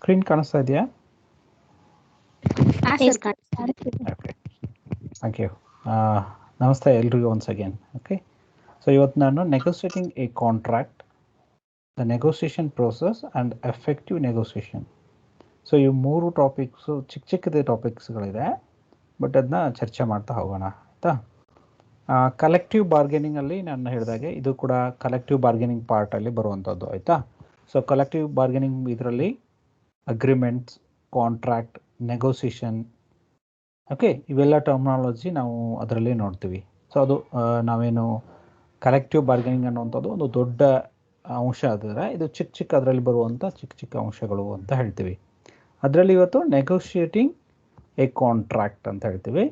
Screen ಕಾಣಿಸ್ತಾ ಇದೆಯಾ? Okay, thank you. ನಮಸ್ತೆ ಎಲ್ರಿಗೂ ಒನ್ಸ್ ಅಗೇನ್. ಓಕೆ, ಸೊ ಇವತ್ತು ನಾನು negotiating a contract, the negotiation process and effective negotiation. So ಈ ಮೂರು ಟಾಪಿಕ್ಸು ಚಿಕ್ಕದೇ ಟಾಪಿಕ್ಸ್ಗಳಿದೆ, ಬಟ್ ಅದನ್ನ ಚರ್ಚೆ ಮಾಡ್ತಾ ಹೋಗೋಣ ಆಯಿತಾ. ಕಲೆಕ್ಟಿವ್ ಬಾರ್ಗೇನಿಂಗಲ್ಲಿ ನಾನು ಹೇಳಿದಾಗೆ ಇದು ಕೂಡ ಕಲೆಕ್ಟಿವ್ ಬಾರ್ಗೇನಿಂಗ್ ಪಾರ್ಟಲ್ಲಿ ಬರುವಂಥದ್ದು ಆಯಿತಾ. ಸೊ ಕಲೆಕ್ಟಿವ್ ಬಾರ್ಗೇನಿಂಗ್ ಇದರಲ್ಲಿ ಅಗ್ರಿಮೆಂಟ್ಸ್, ಕಾಂಟ್ರಾಕ್ಟ್, ನೆಗೋಸಿಯೇಷನ್, ಓಕೆ, ಇವೆಲ್ಲ ಟರ್ಮಿನಾಲಜಿ ನಾವು ಅದರಲ್ಲಿ ನೋಡ್ತೀವಿ. ಸೊ ಅದು ನಾವೇನು ಕಲೆಕ್ಟಿವ್ ಬಾರ್ಗೇನಿಂಗ್ ಅನ್ನುವಂಥದ್ದು ಒಂದು ದೊಡ್ಡ ಅಂಶ ಆದರೆ ಇದು ಚಿಕ್ಕ ಅದರಲ್ಲಿ ಬರುವಂಥ ಚಿಕ್ಕ ಅಂಶಗಳು ಅಂತ ಹೇಳ್ತೀವಿ. ಅದರಲ್ಲಿ ಇವತ್ತು ನೆಗೋಷಿಯೇಟಿಂಗ್ ಎ ಕಾಂಟ್ರಾಕ್ಟ್ ಅಂತ ಹೇಳ್ತೀವಿ,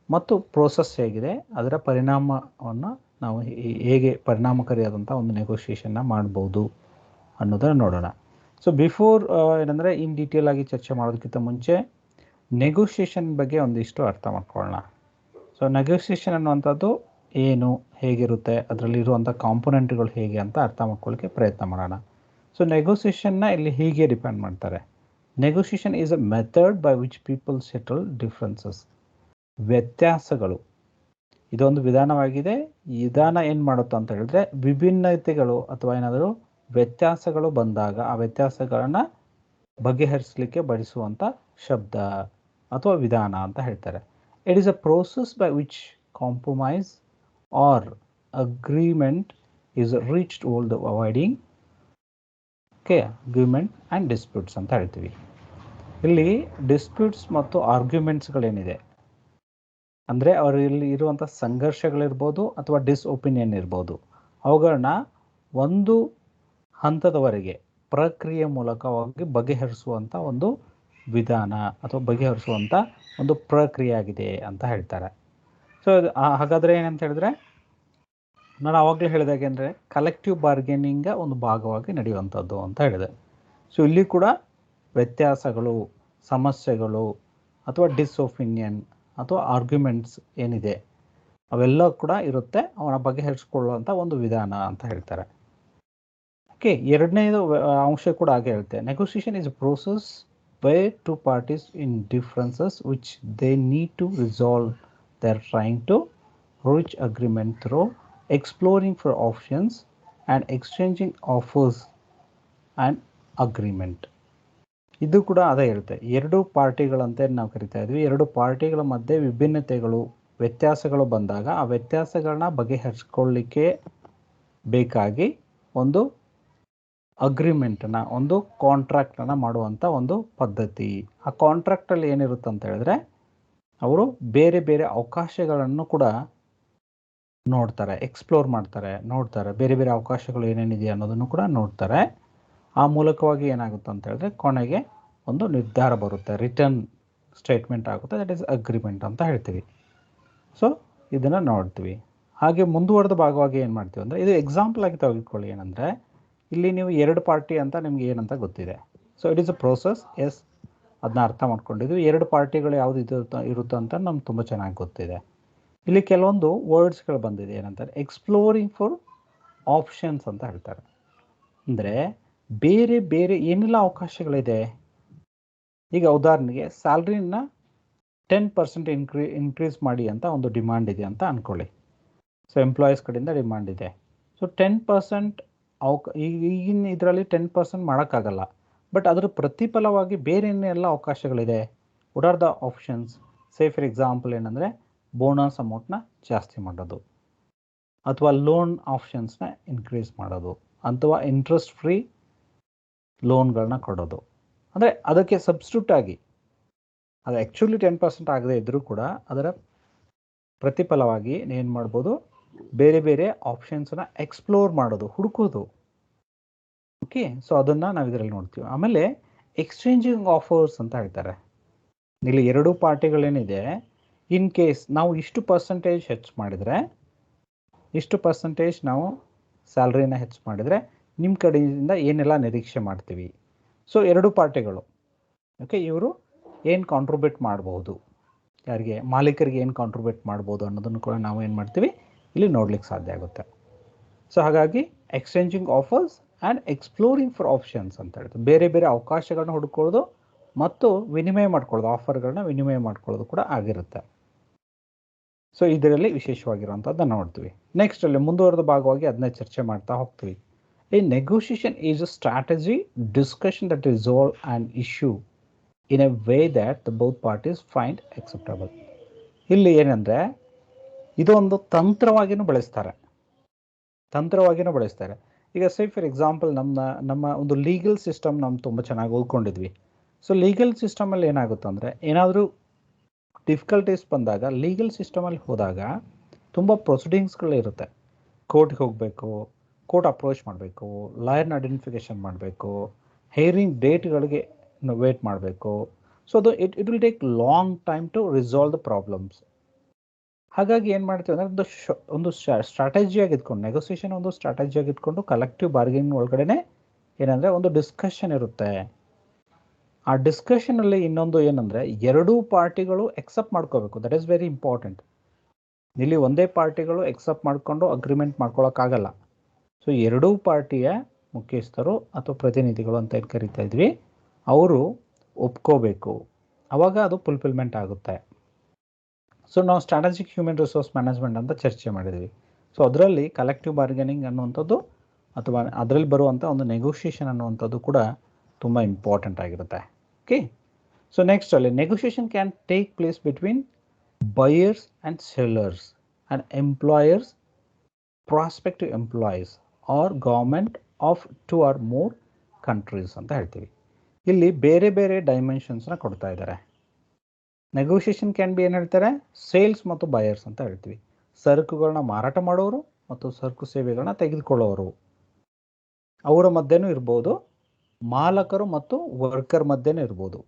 ಮತ್ತು ಪ್ರೋಸೆಸ್ ಹೇಗಿದೆ, ಅದರ ಪರಿಣಾಮವನ್ನು ನಾವು ಹೇಗೆ ಪರಿಣಾಮಕಾರಿಯಾದಂಥ ಒಂದು ನೆಗೋಷಿಯೇಷನ್ನ ಮಾಡ್ಬೋದು ಅನ್ನೋದನ್ನು ನೋಡೋಣ. ಸೊ ಬಿಫೋರ್ ಏನಂದರೆ ಇನ್ ಡೀಟೇಲ್ ಆಗಿ ಚರ್ಚೆ ಮಾಡೋದಕ್ಕಿಂತ ಮುಂಚೆ ನೆಗೋಷಿಯೇಷನ್ ಬಗ್ಗೆ ಒಂದಿಷ್ಟು ಅರ್ಥ ಮಾಡ್ಕೊಳ್ಳೋಣ. ಸೊ ನೆಗೋಷಿಯೇಷನ್ ಅನ್ನುವಂಥದ್ದು ಏನು, ಹೇಗಿರುತ್ತೆ, ಅದರಲ್ಲಿರುವಂಥ ಕಾಂಪೊನೆಂಟ್ಗಳು ಹೇಗೆ ಅಂತ ಅರ್ಥ ಮಾಡ್ಕೊಳ್ಳೋಕ್ಕೆ ಪ್ರಯತ್ನ ಮಾಡೋಣ. ಸೊ ನೆಗೋಸಿಯೇಷನ್ನ ಇಲ್ಲಿ ಹೀಗೆ ಡಿಪೆಂಡ್ ಮಾಡ್ತಾರೆ. Negotiation is a method by which people settle differences. ವ್ಯತ್ಯಾಸಗಳು ಇದೊಂದು ವಿಧಾನವಾಗಿದೆ. ಈ ವಿಧಾನ ಏನು ಮಾಡುತ್ತೆ ಅಂತ ಹೇಳಿದ್ರೆ, ವಿಭಿನ್ನತೆಗಳು ಅಥವಾ ಏನಾದರೂ ವ್ಯತ್ಯಾಸಗಳು ಬಂದಾಗ ಆ ವ್ಯತ್ಯಾಸಗಳನ್ನು ಬಗೆಹರಿಸಲಿಕ್ಕೆ ಬಳಸುವಂಥ ಶಬ್ದ ಅಥವಾ ವಿಧಾನ ಅಂತ ಹೇಳ್ತಾರೆ. It is a process by which compromise or agreement is reached or the avoiding agreement and disputes ಅಂತ ಹೇಳ್ತೀವಿ. ಇಲ್ಲಿ ಡಿಸ್ಪ್ಯೂಟ್ಸ್ ಮತ್ತು ಆರ್ಗ್ಯುಮೆಂಟ್ಸ್ಗಳೇನಿದೆ ಅಂದರೆ ಅವರಲ್ಲಿ ಇರುವಂಥ ಸಂಘರ್ಷಗಳಿರ್ಬೋದು ಅಥವಾ ಡಿಸ್ಒಪಿನಿಯನ್ ಇರ್ಬೋದು, ಅವುಗಳನ್ನ ಒಂದು ಹಂತದವರೆಗೆ ಪ್ರಕ್ರಿಯೆ ಮೂಲಕವಾಗಿ ಬಗೆಹರಿಸುವಂಥ ಒಂದು ವಿಧಾನ ಅಥವಾ ಬಗೆಹರಿಸುವಂಥ ಒಂದು ಪ್ರಕ್ರಿಯೆ ಆಗಿದೆ ಅಂತ ಹೇಳ್ತಾರೆ. ಸೊ ಹಾಗಾದರೆ ಏನಂತ ಹೇಳಿದ್ರೆ, ನಾನು ಆವಾಗಲೇ ಹೇಳಿದಾಗೆ ಅಂದರೆ ಕಲೆಕ್ಟಿವ್ ಬಾರ್ಗೇನಿಂಗ ಒಂದು ಭಾಗವಾಗಿ ನಡೆಯುವಂಥದ್ದು ಅಂತ ಹೇಳಿದೆ. ಸೊ ಇಲ್ಲಿ ಕೂಡ ವ್ಯತ್ಯಾಸಗಳು, ಸಮಸ್ಯೆಗಳು ಅಥವಾ ಡಿಸ್ಒಪಿನಿಯನ್ ಅಥವಾ ಆರ್ಗ್ಯುಮೆಂಟ್ಸ್ ಏನಿದೆ ಅವೆಲ್ಲ ಕೂಡ ಇರುತ್ತೆ, ಅವನ ಬಗೆಹರಿಸಿಕೊಳ್ಳುವಂಥ ಒಂದು ವಿಧಾನ ಅಂತ ಹೇಳ್ತಾರೆ. ಓಕೆ, ಎರಡನೇದು ಅಂಶ ಕೂಡ ಹಾಗೆ ಹೇಳ್ತೆ. Negotiation is a process way two parties in differences which they need to resolve. They are trying to reach agreement through exploring for options and exchanging offers and agreement. ಇದು ಕೂಡ ಅದೇ ಇರುತ್ತೆ. ಎರಡು ಪಾರ್ಟಿಗಳಂತೆ ನಾವು ಕರಿತಾ ಇದ್ವಿ. ಎರಡು ಪಾರ್ಟಿಗಳ ಮಧ್ಯೆ ವಿಭಿನ್ನತೆಗಳು, ವ್ಯತ್ಯಾಸಗಳು ಬಂದಾಗ ಆ ವ್ಯತ್ಯಾಸಗಳನ್ನ ಬಗೆಹರಿಸ್ಕೊಳ್ಳಿಕ್ಕೆ ಬೇಕಾಗಿ ಒಂದು ಅಗ್ರಿಮೆಂಟನ್ನು, ಒಂದು ಕಾಂಟ್ರಾಕ್ಟನ್ನು ಮಾಡುವಂಥ ಒಂದು ಪದ್ಧತಿ. ಆ ಕಾಂಟ್ರಾಕ್ಟಲ್ಲಿ ಏನಿರುತ್ತೆ ಅಂತ ಹೇಳಿದ್ರೆ, ಅವರು ಬೇರೆ ಬೇರೆ ಅವಕಾಶಗಳನ್ನು ಕೂಡ ನೋಡ್ತಾರೆ, ಎಕ್ಸ್ಪ್ಲೋರ್ ಮಾಡ್ತಾರೆ, ಬೇರೆ ಬೇರೆ ಅವಕಾಶಗಳು ಏನೇನಿದೆ ಅನ್ನೋದನ್ನು ಕೂಡ ನೋಡ್ತಾರೆ. ಆ ಮೂಲಕವಾಗಿ ಏನಾಗುತ್ತೆ ಅಂತ ಹೇಳಿದ್ರೆ ಕೊನೆಗೆ ಒಂದು ನಿರ್ಧಾರ ಬರುತ್ತೆ, ರಿಟರ್ನ್ ಸ್ಟೇಟ್ಮೆಂಟ್ ಆಗುತ್ತೆ, ದಟ್ ಈಸ್ ಅಗ್ರಿಮೆಂಟ್ ಅಂತ ಹೇಳ್ತೀವಿ. ಸೊ ಇದನ್ನು ನೋಡ್ತೀವಿ. ಹಾಗೆ ಮುಂದುವರೆದ ಭಾಗವಾಗಿ ಏನು ಮಾಡ್ತೀವಿ ಅಂದರೆ, ಇದು ಎಕ್ಸಾಂಪಲ್ ಆಗಿ ತೆಗೆದುಕೊಳ್ಳಿ. ಏನಂದರೆ ಇಲ್ಲಿ ನೀವು ಎರಡು ಪಾರ್ಟಿ ಅಂತ ನಿಮ್ಗೆ ಏನಂತ ಗೊತ್ತಿದೆ. So it is a process, yes, ಅದನ್ನ ಅರ್ಥ ಮಾಡ್ಕೊಂಡಿದ್ವಿ. ಎರಡು ಪಾರ್ಟಿಗಳು ಯಾವುದು ಇರುತ್ತೆ ಅಂತ ನಮ್ಗೆ ತುಂಬ ಚೆನ್ನಾಗಿ ಗೊತ್ತಿದೆ. ಇಲ್ಲಿ ಕೆಲವೊಂದು ವರ್ಡ್ಸ್ಗಳು ಬಂದಿದೆ. ಏನಂತಾರೆ, ಎಕ್ಸ್ಪ್ಲೋರಿಂಗ್ ಫಾರ್ ಆಪ್ಷನ್ಸ್ ಅಂತ ಹೇಳ್ತಾರೆ. ಅಂದರೆ ಬೇರೆ ಬೇರೆ ಏನೆಲ್ಲ ಅವಕಾಶಗಳಿದೆ. ಈಗ ಉದಾಹರಣೆಗೆ ಸ್ಯಾಲ್ರಿನ 10% ಇನ್ಕ್ರೀಸ್ ಮಾಡಿ ಅಂತ ಒಂದು ಡಿಮಾಂಡ್ ಇದೆ ಅಂತ ಅಂದ್ಕೊಳ್ಳಿ. ಸೊ ಎಂಪ್ಲಾಯೀಸ್ ಕಡೆಯಿಂದ ಡಿಮಾಂಡ್ ಇದೆ. ಸೊ 10% ಈಗಿನ ಇದರಲ್ಲಿ 10% ಮಾಡೋಕ್ಕಾಗಲ್ಲ, ಬಟ್ ಅದರ ಪ್ರತಿಫಲವಾಗಿ ಬೇರೆ ಏನೆಲ್ಲ ಅವಕಾಶಗಳಿದೆ. What are the options? Say for example ಏನಂದರೆ, ಬೋನಸ್ ಅಮೌಂಟ್ನ ಜಾಸ್ತಿ ಮಾಡೋದು, ಅಥವಾ ಲೋನ್ ಆಪ್ಷನ್ಸ್ನ ಇನ್ಕ್ರೀಸ್ ಮಾಡೋದು, ಅಥವಾ ಇಂಟ್ರೆಸ್ಟ್ ಫ್ರೀ ಲೋನ್ಗಳನ್ನ ಕೊಡೋದು. ಅಂದರೆ ಅದಕ್ಕೆ ಸಬ್ಸ್ಟಿಟ್ಯೂಟ್ ಆಗಿ, ಅದು ಆ್ಯಕ್ಚುಲಿ 10% ಆಗದೇ ಇದ್ದರೂ ಕೂಡ ಅದರ ಪ್ರತಿಫಲವಾಗಿ ಏನು ಮಾಡ್ಬೋದು, ಬೇರೆ ಬೇರೆ ಆಪ್ಷನ್ಸನ್ನ ಎಕ್ಸ್ಪ್ಲೋರ್ ಮಾಡೋದು, ಹುಡುಕೋದು. ಓಕೆ, ಸೊ ಅದನ್ನು ನಾವು ಇದರಲ್ಲಿ ನೋಡ್ತೀವಿ. ಆಮೇಲೆ ಎಕ್ಸ್ಚೇಂಜಿಂಗ್ ಆಫರ್ಸ್ ಅಂತ ಹೇಳ್ತಾರೆ. ಇಲ್ಲಿ ಎರಡೂ ಪಾರ್ಟಿಗಳೇನಿದೆ, ಇನ್ ಕೇಸ್ ನಾವು ಇಷ್ಟು ಪರ್ಸೆಂಟೇಜ್ ಹೆಚ್ಚು ಮಾಡಿದರೆ, ಇಷ್ಟು ಪರ್ಸೆಂಟೇಜ್ ನಾವು ಸ್ಯಾಲ್ರಿನ ಹೆಚ್ಚು ಮಾಡಿದರೆ ನಿಮ್ಮ ಕಡೆಯಿಂದ ಏನೆಲ್ಲ ನಿರೀಕ್ಷೆ ಮಾಡ್ತೀವಿ. ಸೊ ಎರಡು ಪಾರ್ಟಿಗಳು, ಓಕೆ, ಇವರು ಏನು ಕಾಂಟ್ರಿಬ್ಯೂಟ್ ಮಾಡ್ಬೋದು, ಯಾರಿಗೆ, ಮಾಲೀಕರಿಗೆ ಏನು ಕಾಂಟ್ರಿಬ್ಯೂಟ್ ಮಾಡ್ಬೋದು ಅನ್ನೋದನ್ನು ಕೂಡ ನಾವು ಏನು ಮಾಡ್ತೀವಿ ಇಲ್ಲಿ ನೋಡ್ಲಿಕ್ಕೆ ಸಾಧ್ಯ ಆಗುತ್ತೆ. ಸೊ ಹಾಗಾಗಿ exchanging offers and exploring for options ಅಂತ ಹೇಳ್ತಾರೆ. ಬೇರೆ ಬೇರೆ ಅವಕಾಶಗಳನ್ನ ಹುಡುಕೊಳ್ಳೋದು ಮತ್ತು ವಿನಿಮಯ ಮಾಡ್ಕೊಳ್ಳೋದು, ಆಫರ್ಗಳನ್ನ ವಿನಿಮಯ ಮಾಡ್ಕೊಳ್ಳೋದು ಕೂಡ ಆಗಿರುತ್ತೆ. ಸೊ ಇದರಲ್ಲಿ ವಿಶೇಷವಾಗಿರುವಂಥದ್ದನ್ನು ನೋಡ್ತೀವಿ. ನೆಕ್ಸ್ಟ್ ಅಲ್ಲಿ ಮುಂದುವರೆದ ಭಾಗವಾಗಿ ಅದನ್ನೇ ಚರ್ಚೆ ಮಾಡ್ತಾ ಹೋಗ್ತೀವಿ. A negotiation is a strategy discussion that resolve an issue in a way that the both parties find acceptable. ಇಲ್ಲಿ ಏನಂದರೆ ಇದೊಂದು ತಂತ್ರವಾಗಿನೂ ಬಳಸ್ತಾರೆ. ಈಗ ಸೇ ಫಾರ್ ಎಕ್ಸಾಂಪಲ್ ನಮ್ಮ ಒಂದು ಲೀಗಲ್ ಸಿಸ್ಟಮ್ ತುಂಬ ಚೆನ್ನಾಗಿ ಓದ್ಕೊಂಡಿದ್ವಿ. ಸೊ ಲೀಗಲ್ ಸಿಸ್ಟಮಲ್ಲಿ ಏನಾಗುತ್ತೆ ಅಂದರೆ, ಏನಾದರೂ ಡಿಫಿಕಲ್ಟೀಸ್ ಬಂದಾಗ ಲೀಗಲ್ ಸಿಸ್ಟಮಲ್ಲಿ ಹೋದಾಗ ತುಂಬ ಪ್ರೊಸೀಡಿಂಗ್ಸ್ಗಳಿರುತ್ತೆ. ಕೋರ್ಟ್ಗೆ ಹೋಗಬೇಕು, ಕೋರ್ಟ್ ಅಪ್ರೋಚ್ ಮಾಡಬೇಕು, ಲಾಯರ್ನ ಐಡೆಂಟಿಫಿಕೇಷನ್ ಮಾಡಬೇಕು, ಹೇರಿಂಗ್ ಡೇಟ್ಗಳಿಗೆ ವೇಟ್ ಮಾಡಬೇಕು. ಸೊ ಅದು it will take long time to resolve the problems. ಹಾಗಾಗಿ ಏನು ಮಾಡ್ತೀವಿ ಅಂದರೆ ಒಂದು ಸ್ಟ್ರಾಟಜಿಯಾಗಿ ಇಟ್ಕೊಂಡು, ನೆಗೋಸಿಯೇಷನ್ ಒಂದು ಸ್ಟ್ರಾಟಜಿಯಾಗಿ ಇಟ್ಕೊಂಡು ಕಲೆಕ್ಟಿವ್ ಬಾರ್ಗೇನಿಂಗ್ ಒಳಗಡೆ ಏನಂದರೆ ಒಂದು ಡಿಸ್ಕಷನ್ ಇರುತ್ತೆ. ಆ ಡಿಸ್ಕಷನಲ್ಲಿ ಇನ್ನೊಂದು ಏನಂದರೆ ಎರಡೂ ಪಾರ್ಟಿಗಳು ಎಕ್ಸೆಪ್ಟ್ ಮಾಡ್ಕೋಬೇಕು. That is very important. ಇಲ್ಲಿ ಒಂದೇ ಪಾರ್ಟಿಗಳು ಎಕ್ಸೆಪ್ಟ್ ಮಾಡಿಕೊಂಡು ಅಗ್ರಿಮೆಂಟ್ ಮಾಡ್ಕೊಳ್ಳೋಕ್ಕಾಗಲ್ಲ. ಸೊ ಎರಡೂ ಪಾರ್ಟಿಯ ಮುಖ್ಯಸ್ಥರು ಅಥವಾ ಪ್ರತಿನಿಧಿಗಳು ಅಂತ ಏನು ಕರಿತಾ ಇದ್ವಿ, ಅವರು ಒಪ್ಕೋಬೇಕು. ಆವಾಗ ಅದು ಫುಲ್ಫಿಲ್ಮೆಂಟ್ ಆಗುತ್ತೆ. ಸೊ ನಾವು ಸ್ಟ್ರಾಟಜಿಕ್ ಹ್ಯೂಮನ್ ರಿಸೋರ್ಸ್ ಮ್ಯಾನೇಜ್ಮೆಂಟ್ ಅಂತ ಚರ್ಚೆ ಮಾಡಿದ್ವಿ. ಸೊ ಅದರಲ್ಲಿ ಕಲೆಕ್ಟಿವ್ ಬಾರ್ಗೇನಿಂಗ್ ಅನ್ನುವಂಥದ್ದು ಅಥವಾ ಅದರಲ್ಲಿ ಬರುವಂಥ ಒಂದು ನೆಗೋಷಿಯೇಷನ್ ಅನ್ನುವಂಥದ್ದು ಕೂಡ ತುಂಬ ಇಂಪಾರ್ಟೆಂಟ್ ಆಗಿರುತ್ತೆ. ಓಕೆ. ಸೊ ನೆಕ್ಸ್ಟ್ ಅಲ್ಲಿ negotiation can take place between buyers and sellers and employers, prospective employees R government of 2 or more countries ಅಂತ ಹೇಳ್ತೀವಿ. ಇಲ್ಲಿ ಬೇರೆ ಬೇರೆ ಡೈಮೆನ್ಷನ್ಸ್ನ ಕೊಡ್ತಾ ಇದ್ದಾರೆ. ನೆಗೋಷಿಯೇಷನ್ ಕ್ಯಾನ್ ಬಿ ಏನು ಹೇಳ್ತಾರೆ, ಸೇಲ್ಸ್ ಮತ್ತು ಬಯರ್ಸ್ ಅಂತ ಹೇಳ್ತೀವಿ. ಸರಕುಗಳನ್ನ ಮಾರಾಟ ಮಾಡೋರು ಮತ್ತು ಸರಕು ಸೇವೆಗಳನ್ನ ತೆಗೆದುಕೊಳ್ಳೋರು, ಅವರ ಮಧ್ಯೆನೂ ಇರ್ಬೋದು. ಮಾಲಕರು ಮತ್ತು ವರ್ಕರ್ ಮಧ್ಯೆನೂ ಇರ್ಬೋದು,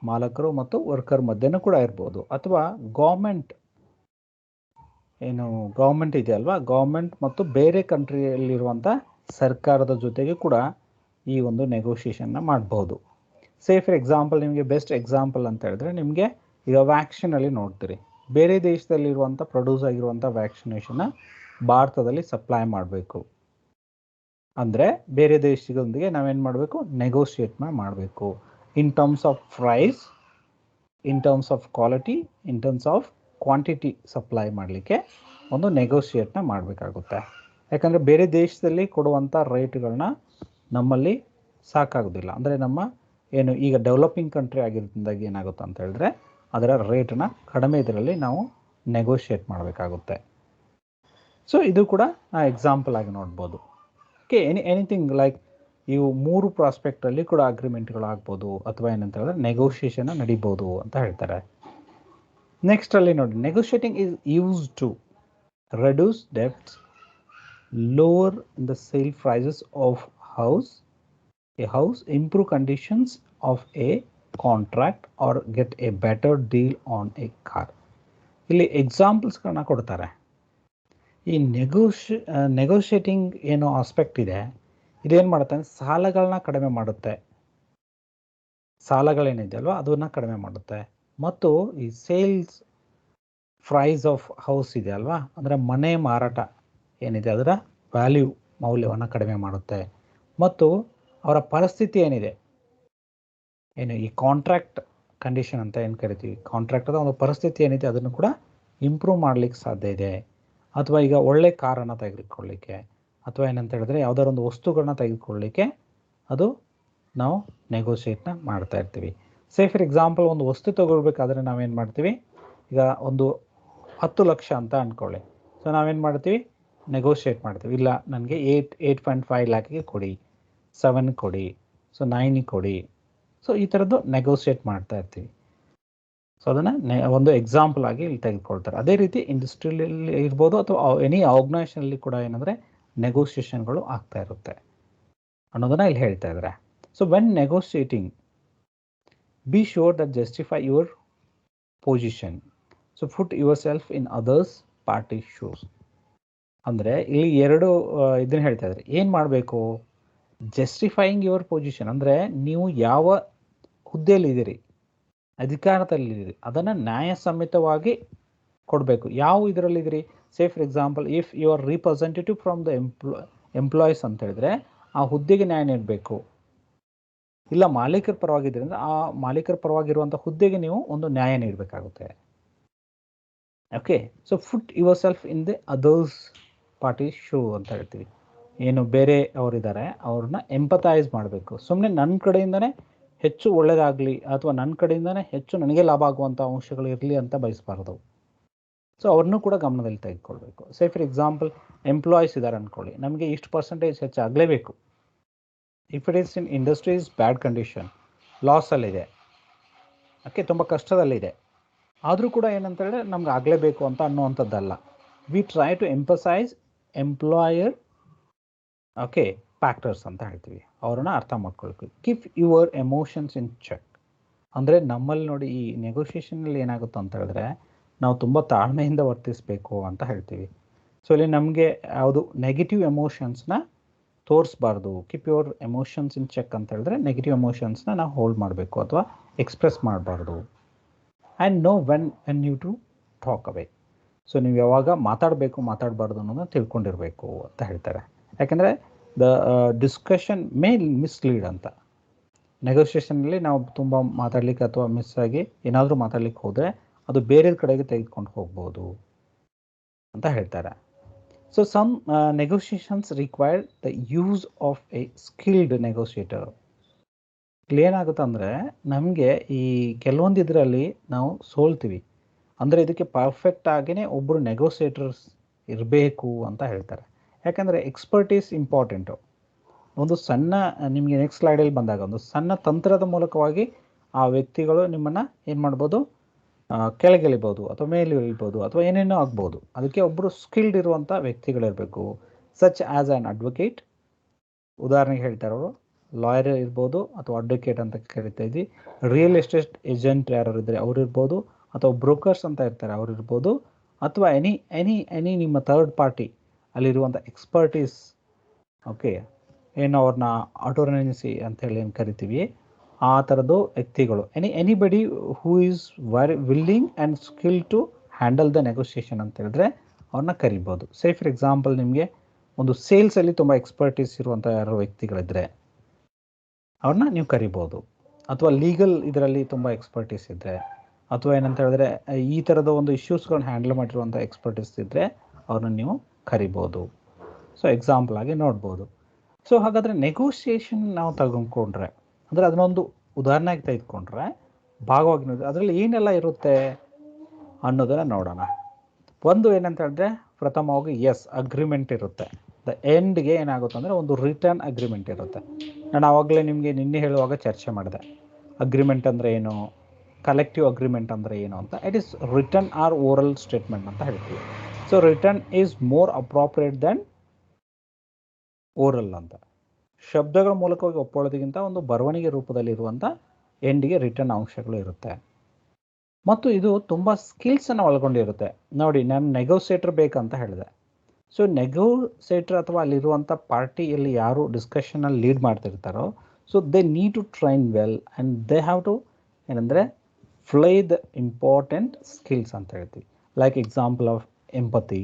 ಮಾಲಕರು ಮತ್ತು ವರ್ಕರ್ ಮಧ್ಯೆನೂ ಕೂಡ ಇರ್ಬೋದು. ಅಥವಾ ಗೌರ್ಮೆಂಟ್ ಇದೆ ಅಲ್ವಾ, ಗೌರ್ಮೆಂಟ್ ಮತ್ತು ಬೇರೆ ಕಂಟ್ರಿಯಲ್ಲಿರುವಂಥ ಸರ್ಕಾರದ ಜೊತೆಗೆ ಕೂಡ ಈ ಒಂದು ನೆಗೋಷಿಯೇಷನ್ನ ಮಾಡ್ಬೋದು. ಸೇ ಫಾರ್ ಎಕ್ಸಾಂಪಲ್, ನಿಮಗೆ ಬೆಸ್ಟ್ ಎಕ್ಸಾಂಪಲ್ ಅಂತ ಹೇಳಿದ್ರೆ, ನಿಮಗೆ ಈಗ ವ್ಯಾಕ್ಸಿನಲ್ಲಿ ನೋಡ್ತೀರಿ, ಬೇರೆ ದೇಶದಲ್ಲಿರುವಂಥ ಪ್ರೊಡ್ಯೂಸ್ ಆಗಿರುವಂಥ ವ್ಯಾಕ್ಸಿನೇಷನ್ನ ಭಾರತದಲ್ಲಿ ಸಪ್ಲೈ ಮಾಡಬೇಕು ಅಂದರೆ ಬೇರೆ ದೇಶದೊಂದಿಗೆ ನಾವೇನು ಮಾಡಬೇಕು, ನೆಗೋಷಿಯೇಟ್ ಮಾಡಬೇಕು. In terms of price, in terms of quality, in terms of quantity supply ಮಾಡಲಿಕ್ಕೆ ಒಂದು ನೆಗೋಷಿಯೇಟ್ನ ಮಾಡಬೇಕಾಗುತ್ತೆ. ಯಾಕಂದರೆ ಬೇರೆ ದೇಶದಲ್ಲಿ ಕೊಡುವಂಥ ರೇಟ್ಗಳನ್ನ ನಮ್ಮಲ್ಲಿ ಸಾಕಾಗೋದಿಲ್ಲ. ಅಂದರೆ ನಮ್ಮ ಏನು ಈಗ ಡೆವಲಪಿಂಗ್ ಕಂಟ್ರಿ ಆಗಿರೋದ್ರಿಂದಾಗಿ ಏನಾಗುತ್ತೆ ಅಂತ ಹೇಳಿದ್ರೆ, ಅದರ ರೇಟನ್ನ ಕಡಿಮೆ ಇದರಲ್ಲಿ ನಾವು ನೆಗೋಷಿಯೇಟ್ ಮಾಡಬೇಕಾಗುತ್ತೆ. ಸೊ ಇದು ಕೂಡ ಎಕ್ಸಾಂಪಲ್ ಆಗಿ ನೋಡ್ಬೋದು. ಓಕೆ. ಎನಿಥಿಂಗ್ ಲೈಕ್ ಇವು 3 ಪ್ರಾಸ್ಪೆಕ್ಟಲ್ಲಿ ಕೂಡ ಅಗ್ರಿಮೆಂಟ್ಗಳು ಆಗ್ಬೋದು ಅಥವಾ ಏನಂತ ಹೇಳಿದ್ರೆ ನೆಗೋಷಿಯೇಷನ್ ನಡಿಬೋದು ಅಂತ ಹೇಳ್ತಾರೆ. ನೆಕ್ಸ್ಟ್ ಅಲ್ಲಿ ನೋಡಿ, negotiating is use to reduce debts, lower the sale prices of a house, improve conditions of a contract or get a better deal on a car. ಇಲ್ಲಿ ಎಕ್ಸಾಂಪಲ್ಸ್ಗಳನ್ನ ಕೊಡ್ತಾರೆ. ಈ ನೆಗೋಷಿಯೇಟಿಂಗ್ ಏನೋ ಆಸ್ಪೆಕ್ಟ್ ಇದೆ, ಇದೇನು ಮಾಡುತ್ತೆ ಅಂದರೆ ಸಾಲಗಳನ್ನ ಕಡಿಮೆ ಮಾಡುತ್ತೆ. ಸಾಲಗಳೇನಿದೆ ಅಲ್ವಾ ಅದನ್ನು ಕಡಿಮೆ ಮಾಡುತ್ತೆ. ಮತ್ತು ಈ ಸೇಲ್ಸ್ ಪ್ರೈಸ್ ಆಫ್ ಹೌಸ್ ಇದೆ ಅಲ್ವಾ, ಅಂದರೆ ಮನೆ ಮಾರಾಟ ಏನಿದೆ ಅದರ ಮೌಲ್ಯವನ್ನು ಕಡಿಮೆ ಮಾಡುತ್ತೆ. ಮತ್ತು ಅವರ ಪರಿಸ್ಥಿತಿ ಏನಿದೆ, ಏನು ಈ ಕಾಂಟ್ರಾಕ್ಟ್ ಕಂಡೀಷನ್ ಅಂತ ಏನು ಕರಿತೀವಿ, ಕಾಂಟ್ರಾಕ್ಟದ ಒಂದು ಪರಿಸ್ಥಿತಿ ಏನಿದೆ ಅದನ್ನು ಕೂಡ ಇಂಪ್ರೂವ್ ಮಾಡಲಿಕ್ಕೆ ಸಾಧ್ಯ ಇದೆ. ಅಥವಾ ಈಗ ಒಳ್ಳೆ ಕಾರನ್ನು ತೆಗೆದುಕೊಳ್ಳಲಿಕ್ಕೆ ಅಥವಾ ಏನಂತ ಹೇಳಿದ್ರೆ ಯಾವುದಾದ್ರು ಒಂದು ವಸ್ತುಗಳನ್ನ ತೆಗೆದುಕೊಳ್ಳಲಿಕ್ಕೆ ಅದು ನಾವು ನೆಗೋಷಿಯೇಟ್ನ ಮಾಡ್ತಾ ಇರ್ತೀವಿ. ಸೇ ಫಾರ್ ಎಕ್ಸಾಂಪಲ್, ಒಂದು ವಸ್ತು ತಗೊಳ್ಬೇಕಾದ್ರೆ ನಾವೇನು ಮಾಡ್ತೀವಿ, ಈಗ ಒಂದು 10 ಲಕ್ಷ ಅಂತ ಅಂದ್ಕೊಳ್ಳಿ. ಸೊ ನಾವೇನು ಮಾಡ್ತೀವಿ, ನೆಗೋಷಿಯೇಟ್ ಮಾಡ್ತೀವಿ. ಇಲ್ಲ, ನನಗೆ 8.5 ಲ್ಯಾಕಿಗೆ ಕೊಡಿ, 7 ಕೊಡಿ, ಸೊ 9 ಕೊಡಿ. ಸೊ ಈ ಥರದ್ದು ನೆಗೋಷಿಯೇಟ್ ಮಾಡ್ತಾ ಇರ್ತೀವಿ. ಸೊ ಅದನ್ನು ಒಂದು ಎಕ್ಸಾಂಪಲ್ ಆಗಿ ಇಲ್ಲಿ ತೆಗೆದುಕೊಳ್ತಾರೆ. ಅದೇ ರೀತಿ ಇಂಡಸ್ಟ್ರಿಯಲ್ಲಿ ಇರ್ಬೋದು ಅಥವಾ ಎನಿ ಆರ್ಗನೈಸೇಷನಲ್ಲಿ ಕೂಡ ಏನಂದರೆ ನೆಗೋಷಿಯೇಷನ್ಗಳು ಆಗ್ತಾ ಇರುತ್ತೆ ಅನ್ನೋದನ್ನು ಇಲ್ಲಿ ಹೇಳ್ತಾ ಇದ್ದಾರೆ. So when negotiating, be sure that justify your position. So put yourself in others party shoes. ಅಂದರೆ ಇಲ್ಲಿ 2 ಇದನ್ನು ಹೇಳ್ತಾ ಇದ್ದಾರೆ. ಏನು ಮಾಡಬೇಕು, ಜಸ್ಟಿಫೈಯಿಂಗ್ ಯುವರ್ ಪೊಸಿಷನ್ ಅಂದರೆ ನೀವು ಯಾವ ಹುದ್ದೆಯಲ್ಲಿದ್ದೀರಿ, ಅಧಿಕಾರದಲ್ಲಿದ್ದೀರಿ, ಅದನ್ನು ನ್ಯಾಯಸಮ್ಮತವಾಗಿ ಕೊಡಬೇಕು. ಯಾವ ಇದರಲ್ಲಿದ್ದೀರಿ, say for example, if you are representative from the employees ಅಂತ ಹೇಳಿದ್ರೆ ಆ ಹುದ್ದೆಗೆ ನ್ಯಾಯ ನೀಡಬೇಕು. ಇಲ್ಲ ಮಾಲೀಕರ ಪರವಾಗಿದ್ರೆ ಅಂದರೆ ಆ ಮಾಲೀಕರ ಪರವಾಗಿರುವಂಥ ಹುದ್ದೆಗೆ ನೀವು ಒಂದು ನ್ಯಾಯ ನೀಡಬೇಕಾಗುತ್ತೆ. Okay, so put yourself in the others party shoe ಅಂತ ಹೇಳ್ತೀವಿ. ಏನು ಬೇರೆ ಅವರಿದ್ದಾರೆ ಅವ್ರನ್ನ ಎಂಪಥೈಸ್ ಮಾಡಬೇಕು. ಸುಮ್ಮನೆ ನನ್ನ ಕಡೆಯಿಂದನೇ ಹೆಚ್ಚು ಒಳ್ಳೆಯದಾಗಲಿ ಅಥವಾ ನನ್ನ ಕಡೆಯಿಂದನೇ ಹೆಚ್ಚು ನನಗೆ ಲಾಭ ಆಗುವಂಥ ಅಂಶಗಳು ಇರಲಿ ಅಂತ ಬಯಸಬಾರ್ದು. ಸೊ ಅವ್ರನ್ನೂ ಕೂಡ ಗಮನದಲ್ಲಿ ತೆಗೆದುಕೊಳ್ಬೇಕು. ಸೇ ಫಾರ್ ಎಕ್ಸಾಂಪಲ್ ಎಂಪ್ಲಾಯೀಸ್ ಇದ್ದಾರೆ ಅಂದ್ಕೊಳ್ಳಿ, ನಮಗೆ ಇಷ್ಟು ಪರ್ಸೆಂಟೇಜ್ ಹೆಚ್ಚಾಗಲೇಬೇಕು. If it is in industry is bad condition, ಲಾಸಲ್ಲಿದೆ, ಓಕೆ, ತುಂಬ ಕಷ್ಟದಲ್ಲಿದೆ, ಆದರೂ ಕೂಡ ಏನಂತ ಹೇಳಿದ್ರೆ ನಮ್ಗೆ ಆಗಲೇಬೇಕು ಅಂತ ಅನ್ನುವಂಥದ್ದಲ್ಲ. We try to emphasise employer okay factors ಅಂತ ಹೇಳ್ತೀವಿ. ಅವ್ರನ್ನ ಅರ್ಥ ಮಾಡ್ಕೊಳ್ಬೇಕು. Keep your emotions in check. ಅಂದರೆ ನಮ್ಮಲ್ಲಿ ನೋಡಿ ಈ ನೆಗೋಷಿಯೇಷನಲ್ಲಿ ಏನಾಗುತ್ತೆ ಅಂತ ಹೇಳಿದ್ರೆ ನಾವು ತುಂಬ ತಾಳ್ಮೆಯಿಂದ ವರ್ತಿಸಬೇಕು ಅಂತ ಹೇಳ್ತೀವಿ. ಸೊ ಇಲ್ಲಿ ನಮಗೆ ಯಾವುದು ನೆಗೆಟಿವ್ ಎಮೋಷನ್ಸ್ನ ತೋರಿಸ್ಬಾರ್ದು. Keep your emotions in check ಅಂತ ಹೇಳಿದ್ರೆ ನೆಗೆಟಿವ್ ಎಮೋಷನ್ಸ್ನ ನಾವು ಹೋಲ್ಡ್ ಮಾಡಬೇಕು ಅಥವಾ ಎಕ್ಸ್ಪ್ರೆಸ್ ಮಾಡಬಾರ್ದು. And know when you to talk away. So ನೀವು ಯಾವಾಗ ಮಾತಾಡಬಾರ್ದು ಅನ್ನೋದನ್ನ ತಿಳ್ಕೊಂಡಿರಬೇಕು ಅಂತ ಹೇಳ್ತಾರೆ. ಯಾಕೆಂದರೆ ದ ಡಿಸ್ಕಷನ್ ಮೇ ಮಿಸ್ಲೀಡ್ ಅಂತ. ನೆಗೋಷಿಯೇಷನಲ್ಲಿ ನಾವು ತುಂಬ ಮಾತಾಡಲಿಕ್ಕೆ ಅಥವಾ ಮಿಸ್ ಆಗಿ ಏನಾದರೂ ಮಾತಾಡ್ಲಿಕ್ಕೆ ಹೋದರೆ ಅದು ಬೇರೆ ಕಡೆಗೆ ತೆಗೆದುಕೊಂಡು ಹೋಗ್ಬೋದು ಅಂತ ಹೇಳ್ತಾರೆ. So some negotiations required the use of a skilled negotiator. ಇಲ್ಲಿ ಏನಾಗುತ್ತೆ ಅಂದರೆ ನಮಗೆ ಈ ಕೆಲವೊಂದು ಇದರಲ್ಲಿ ನಾವು ಸೋಲ್ತೀವಿ. ಅಂದರೆ ಇದಕ್ಕೆ ಪರ್ಫೆಕ್ಟ್ ಆಗಿಯೇ ಒಬ್ಬರು ನೆಗೋಷಿಯೇಟರ್ಸ್ ಇರಬೇಕು ಅಂತ ಹೇಳ್ತಾರೆ. ಯಾಕಂದರೆ ಎಕ್ಸ್ಪರ್ಟೀಸ್ ಇಂಪಾರ್ಟೆಂಟು. ಒಂದು ಸಣ್ಣ ನಿಮಗೆ ನೆಕ್ಸ್ಟ್ ಸ್ಲೈಡಲ್ಲಿ ಬಂದಾಗ ಒಂದು ಸಣ್ಣ ತಂತ್ರದ ಮೂಲಕವಾಗಿ ಆ ವ್ಯಕ್ತಿಗಳು ನಿಮ್ಮನ್ನು ಏನು ಮಾಡ್ಬೋದು, ಕೆಳಗಿಳಿಬೋದು ಅಥವಾ ಮೇಲೆ ಇಳಿಬೋದು ಅಥವಾ ಏನೇನೋ ಆಗ್ಬೋದು. ಅದಕ್ಕೆ ಒಬ್ಬರು ಸ್ಕಿಲ್ಡ್ ಇರುವಂಥ ವ್ಯಕ್ತಿಗಳಿರಬೇಕು. ಸಚ್ ಆ್ಯಸ್ ಆ್ಯನ್ ಅಡ್ವೊಕೇಟ್, ಉದಾಹರಣೆಗೆ ಹೇಳ್ತಾರವರು ಲಾಯರ್ ಇರ್ಬೋದು ಅಥವಾ ಅಡ್ವೊಕೇಟ್ ಅಂತ ಕರಿತಾ ಇದ್ವಿ. ರಿಯಲ್ ಎಸ್ಟೇಟ್ ಏಜೆಂಟ್ ಯಾರು ಇದ್ದರೆ ಅವ್ರು ಇರ್ಬೋದು, ಅಥವಾ ಬ್ರೋಕರ್ಸ್ ಅಂತ ಇರ್ತಾರೆ ಅವ್ರು ಇರ್ಬೋದು, ಅಥವಾ ಎನಿ ನಿಮ್ಮ ಥರ್ಡ್ ಪಾರ್ಟಿ ಅಲ್ಲಿರುವಂಥ ಎಕ್ಸ್ಪರ್ಟೀಸ್, ಓಕೆ, ಏನು ಅವ್ರನ್ನ ಆಟೋನಮಸಿ ಅಂತ ಹೇಳಿ ಏನು ಕರಿತೀವಿ, ಆ ಥರದ್ದು ವ್ಯಕ್ತಿಗಳು. Anybody who is very willing and skill to handle the negotiation ಅಂತ ಹೇಳಿದ್ರೆ ಅವ್ರನ್ನ ಕರಿಬೋದು. ಸೇ ಫಾರ್ ಎಕ್ಸಾಂಪಲ್ ನಿಮಗೆ ಒಂದು ಸೇಲ್ಸಲ್ಲಿ ತುಂಬ ಎಕ್ಸ್ಪರ್ಟೀಸ್ ಇರುವಂಥ ಯಾರೋ ವ್ಯಕ್ತಿಗಳಿದ್ದರೆ ಅವ್ರನ್ನ ನೀವು ಕರಿಬೋದು. ಅಥವಾ ಲೀಗಲ್ ಇದರಲ್ಲಿ ತುಂಬ ಎಕ್ಸ್ಪರ್ಟೀಸ್ ಇದ್ದರೆ, ಅಥವಾ ಏನಂತ ಹೇಳಿದ್ರೆ ಈ ಥರದ ಒಂದು ಇಶ್ಯೂಸ್ಗಳನ್ನ ಹ್ಯಾಂಡಲ್ ಮಾಡಿರುವಂಥ ಎಕ್ಸ್ಪರ್ಟೀಸ್ ಇದ್ದರೆ ಅವ್ರನ್ನ ನೀವು ಕರಿಬೋದು. ಸೊ ಎಕ್ಸಾಂಪಲ್ ಆಗಿ ನೋಡ್ಬೋದು. ಸೊ ಹಾಗಾದರೆ ನೆಗೋಷಿಯೇಷನ್ ನಾವು ತಗೊಂಡ್ಕೊಂಡ್ರೆ ಅಂದರೆ ಅದನ್ನೊಂದು ಉದಾಹರಣೆಗೆ ತೆಗೆದುಕೊಂಡ್ರೆ ಭಾಗವಾಗಿ ಅದರಲ್ಲಿ ಏನೆಲ್ಲ ಇರುತ್ತೆ ಅನ್ನೋದನ್ನು ನೋಡೋಣ. ಒಂದು ಏನಂತ ಹೇಳಿದ್ರೆ ಪ್ರಥಮವಾಗಿ ಅಗ್ರಿಮೆಂಟ್ ಇರುತ್ತೆ. ದ ಎಂಡ್ಗೆ ಏನಾಗುತ್ತೆ ಅಂದರೆ ಒಂದು ರಿಟರ್ನ್ ಅಗ್ರಿಮೆಂಟ್ ಇರುತ್ತೆ. ನಾನು ಆವಾಗಲೇ ನಿಮಗೆ ನಿನ್ನೆ ಹೇಳುವಾಗ ಚರ್ಚೆ ಮಾಡಿದೆ. ಅಗ್ರಿಮೆಂಟ್ ಅಂದರೆ ಏನು, ಕಲೆಕ್ಟಿವ್ ಅಗ್ರಿಮೆಂಟ್ ಅಂದರೆ ಏನು ಅಂತ. It is written or oral statement ಅಂತ ಹೇಳ್ತೀವಿ. So written is more appropriate than oral ಅಂತ. ಶಬ್ದಗಳ ಮೂಲಕವಾಗಿ ಒಪ್ಕೊಳ್ಳೋದಕ್ಕಿಂತ ಒಂದು ಬರವಣಿಗೆ ರೂಪದಲ್ಲಿರುವಂಥ ಎಂಡಿಗೆ ರಿಟರ್ನ್ ಅಂಶಗಳು ಇರುತ್ತೆ. ಮತ್ತು ಇದು ತುಂಬ ಸ್ಕಿಲ್ಸನ್ನು ಒಳಗೊಂಡಿರುತ್ತೆ. ನೋಡಿ, ನಾನು ನೆಗೋಸಿಯೇಟರ್ ಬೇಕಂತ ಹೇಳಿದೆ. ಸೊ ನೆಗೋಸಿಯೇಟರ್ ಅಥವಾ ಅಲ್ಲಿರುವಂಥ ಪಾರ್ಟಿಯಲ್ಲಿ ಯಾರು ಡಿಸ್ಕಷನಲ್ಲಿ ಲೀಡ್ ಮಾಡ್ತಿರ್ತಾರೋ, so they need to train well and they have to ಏನಂದರೆ ಫ್ಲೈ ದ ಇಂಪಾರ್ಟೆಂಟ್ ಸ್ಕಿಲ್ಸ್ ಅಂತ ಹೇಳ್ತೀವಿ. Like example of empathy,